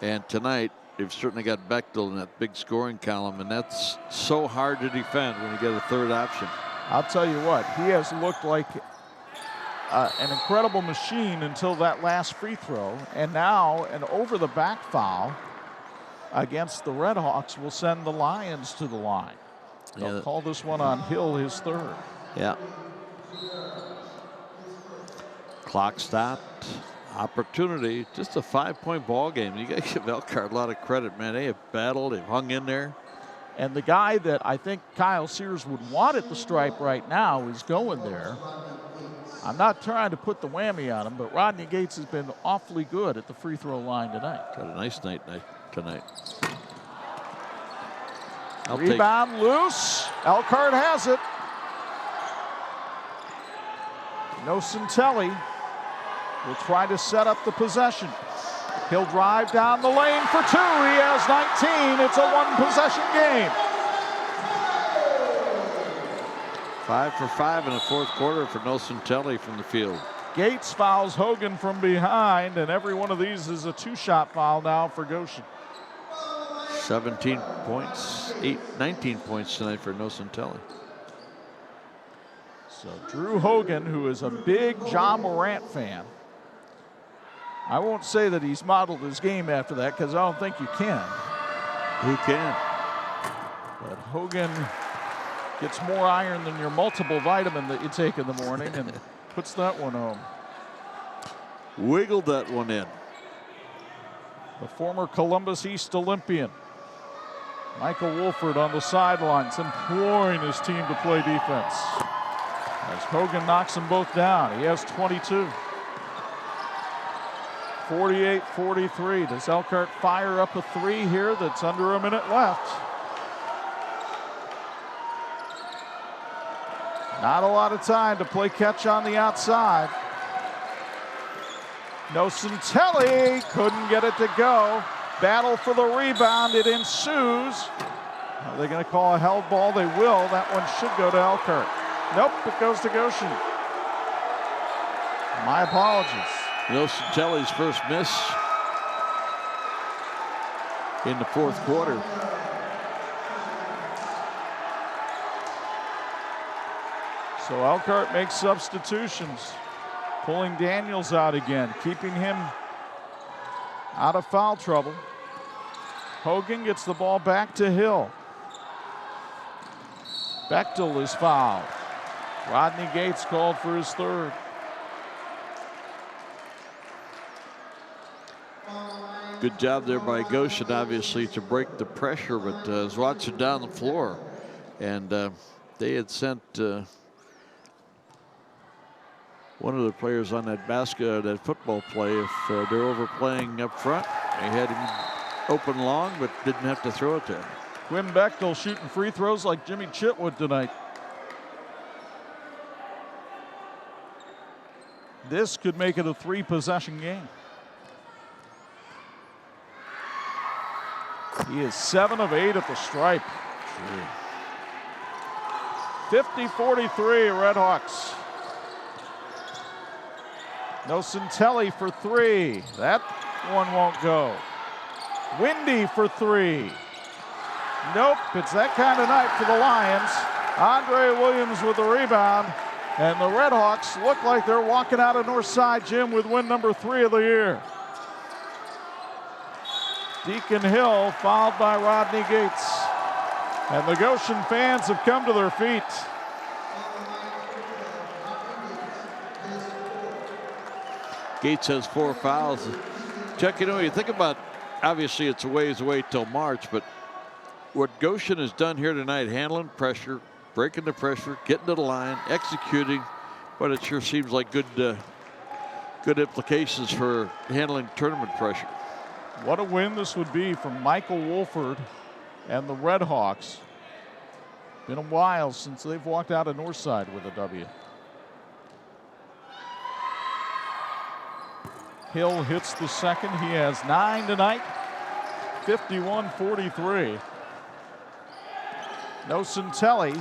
and tonight they've certainly got Bechtel in that big scoring column, and that's so hard to defend when you get a 3rd option. I'll tell you what, he has looked like an incredible machine until that last free throw, and now an over-the-back foul against the Redhawks will send the Lions to the line. They'll call this one on Hill, his 3rd. Yeah. Clock stopped. Opportunity. Just a 5-point ball game. You got to give Elkhart a lot of credit, man. They have battled. They've hung in there. And the guy that I think Kyle Sears would want at the stripe right now is going there. I'm not trying to put the whammy on him, but Rodney Gates has been awfully good at the free throw line tonight. Got a nice night tonight. Rebound loose. Elkhart has it. Nocentelli will try to set up the possession. He'll drive down the lane for 2. He has 19. It's a 1-possession game. 5 for 5 in the 4th quarter for Nocentelli from the field. Gates fouls Hogan from behind, and every one of these is a 2-shot foul now for Goshen. 17 points, 19 points tonight for Nocentelli. So Drew Hogan, who is a big John Morant fan, I won't say that he's modeled his game after that because I don't think you can. Who can? But Hogan gets more iron than your multiple vitamin that you take in the morning and puts that one home. Wiggled that one in. The former Columbus East Olympian, Michael Wolford, on the sidelines imploring his team to play defense. As Hogan knocks them both down, he has 22. 48-43. Does Elkhart fire up a 3 here that's under a minute left? Not a lot of time to play catch on the outside. Nocentelli couldn't get it to go. Battle for the rebound, it ensues. Are they going to call a held ball? They will. That one should go to Elkhart. Nope, it goes to Goshen. My apologies. Nocentelli's first miss in the 4th quarter. So Elkhart makes substitutions, pulling Daniels out again, keeping him out of foul trouble. Hogan gets the ball back to Hill. Bechtel is fouled. Rodney Gates called for his 3rd. Good job there by Goshen, obviously, to break the pressure, but was watching down the floor. And they had sent one of the players on that football play, if they're overplaying up front. They had him open long, but didn't have to throw it there. Quinn Bechtel shooting free throws like Jimmy Chitwood tonight. This could make it a 3-possession game. He is 7 of 8 at the stripe. 50-43 Redhawks. Nocentelli for 3. That one won't go. Windy for 3. Nope, it's that kind of night for the Lions. Andre Williams with the rebound. And the Redhawks look like they're walking out of Northside Gym with win number 3 of the year. Deacon Hill fouled by Rodney Gates. And the Goshen fans have come to their feet. Gates has 4 fouls. Chuck, you know, you think about, obviously it's a ways away till March, but what Goshen has done here tonight, handling pressure, breaking the pressure, getting to the line, executing, but it sure seems like good implications for handling tournament pressure. What a win this would be for Michael Wolford and the Redhawks. Been a while since they've walked out of Northside with a W. Hill hits the second. He has 9 tonight. 51-43. Nocentelli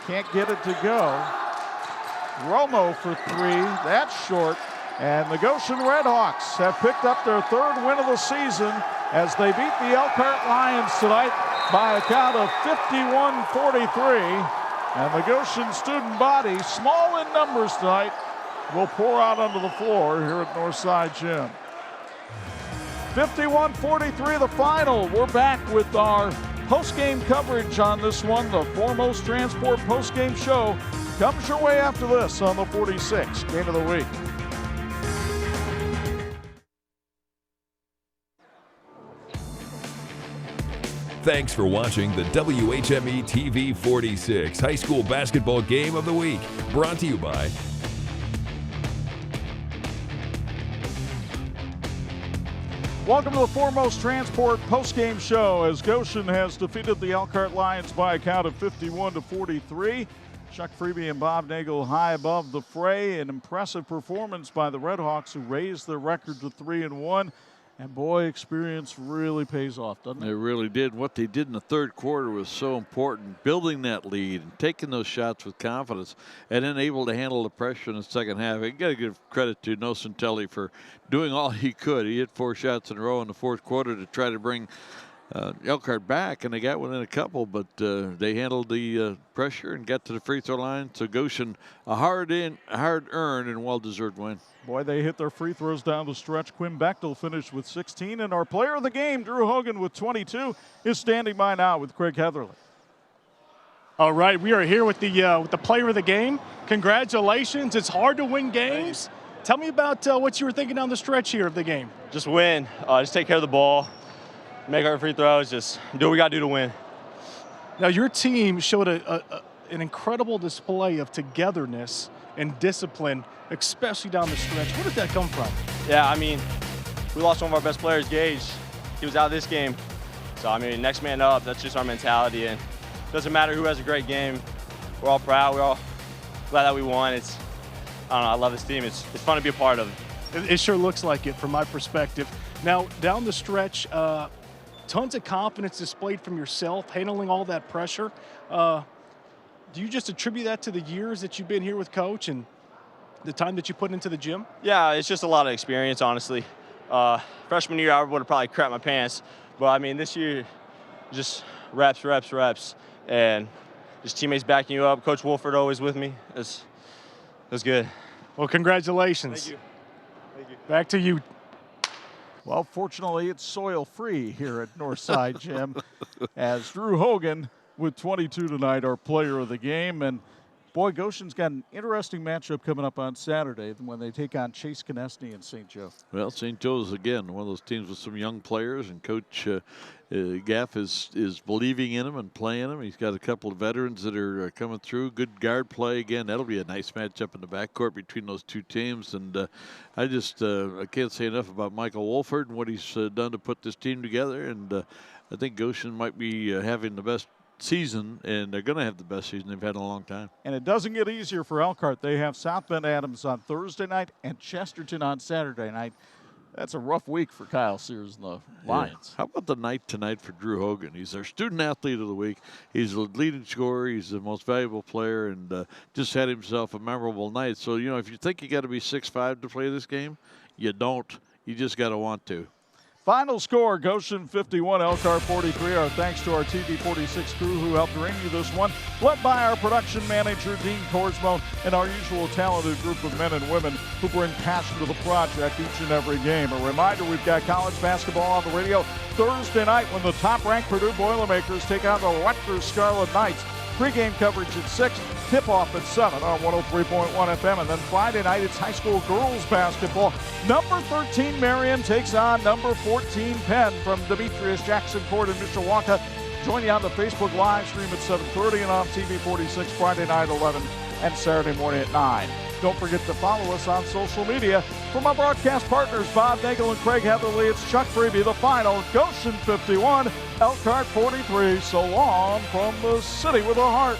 can't get it to go. Romo for 3. That's short. And the Goshen Redhawks have picked up their 3rd win of the season as they beat the Elkhart Lions tonight by a count of 51-43. And the Goshen student body, small in numbers tonight, will pour out onto the floor here at Northside Gym. 51-43 the final. We're back with our post-game coverage on this one. The Foremost Transport post-game show comes your way after this on the 46 Game of the Week. Thanks for watching the WHME TV 46 High School Basketball Game of the Week, brought to you by Welcome to the Foremost Transport postgame show as Goshen has defeated the Elkhart Lions by a count of 51-43. Chuck Freeby and Bob Nagel high above the fray. An impressive performance by the Redhawks, who raised their record to 3-1. And boy, experience really pays off, doesn't it? It really did. What they did in the 3rd quarter was so important, building that lead and taking those shots with confidence, and then able to handle the pressure in the second half. You got to give credit to Nocentelli for doing all he could. He hit 4 shots in a row in the 4th quarter to try to bring Elkhart back, and they got within a couple, but they handled the pressure and got to the free throw line. So Goshen, a hard-earned and well-deserved win. Boy, they hit their free throws down the stretch. Quinn Bechtel finished with 16, and our player of the game, Drew Hogan, with 22, is standing by now with Craig Heatherly. All right, we are here with the player of the game. Congratulations. It's hard to win games. Tell me about what you were thinking down the stretch here of the game. Just win. Just take care of the ball. Make our free throws. Just do what we got to do to win. Now, your team showed an incredible display of togetherness and discipline, especially down the stretch. Where did that come from? Yeah, I mean, we lost one of our best players, Gage. He was out of this game. So, I mean, next man up, that's just our mentality. And it doesn't matter who has a great game. We're all proud. We're all glad that we won. I don't know, I love this team. It's fun to be a part of. It sure looks like it from my perspective. Now, down the stretch, tons of confidence displayed from yourself, handling all that pressure. Do you just attribute that to the years that you've been here with Coach and the time that you put into the gym? Yeah, it's just a lot of experience, honestly. Freshman year, I would have probably crapped my pants. But, I mean, this year, just reps, and just teammates backing you up. Coach Wolford always with me. It was good. Well, congratulations. Thank you. Thank you. Back to you. Well, fortunately, it's soil-free here at Northside Gym as Drew Hogan with 22 tonight, our player of the game. And Boy, Goshen's got an interesting matchup coming up on Saturday when they take on Chase Conestine in St. Joe. Well, St. Joe's, again, one of those teams with some young players, and Coach Gaff is believing in him and playing him. He's got a couple of veterans that are coming through. Good guard play. Again, that'll be a nice matchup in the backcourt between those two teams. And I can't say enough about Michael Wolford and what he's done to put this team together. And I think Goshen might be having the best season, and they're going to have the best season they've had in a long time. And it doesn't get easier for Elkhart. They have South Bend Adams on Thursday night and Chesterton on Saturday night. That's a rough week for Kyle Sears and the Lions. Yeah. How about the night tonight for Drew Hogan? He's our student athlete of the week. He's the leading scorer. He's the most valuable player, and just had himself a memorable night. So, you know, if you think you got to be 6'5" to play this game, you don't. You just got to want to. Final score, Goshen 51, Elkhart 43. Our thanks to our TV46 crew who helped bring you this one, led by our production manager, Dean Korsmo, and our usual talented group of men and women who bring passion to the project each and every game. A reminder, we've got college basketball on the radio Thursday night when the top-ranked Purdue Boilermakers take on the Rutgers Scarlet Knights. Pre-game coverage at 6, tip-off at 7 on 103.1 FM. And then Friday night, it's high school girls basketball. Number 13, Marion, takes on number 14, Penn from Demetrius Jackson Court in Mishawaka. Join you on the Facebook live stream at 7:30 and on TV46 Friday night 11 and Saturday morning at 9. Don't forget to follow us on social media. From our broadcast partners, Bob Nagel and Craig Heatherly, it's Chuck Freeby. The final, Goshen 51, Elkhart 43. So long from the city with a heart.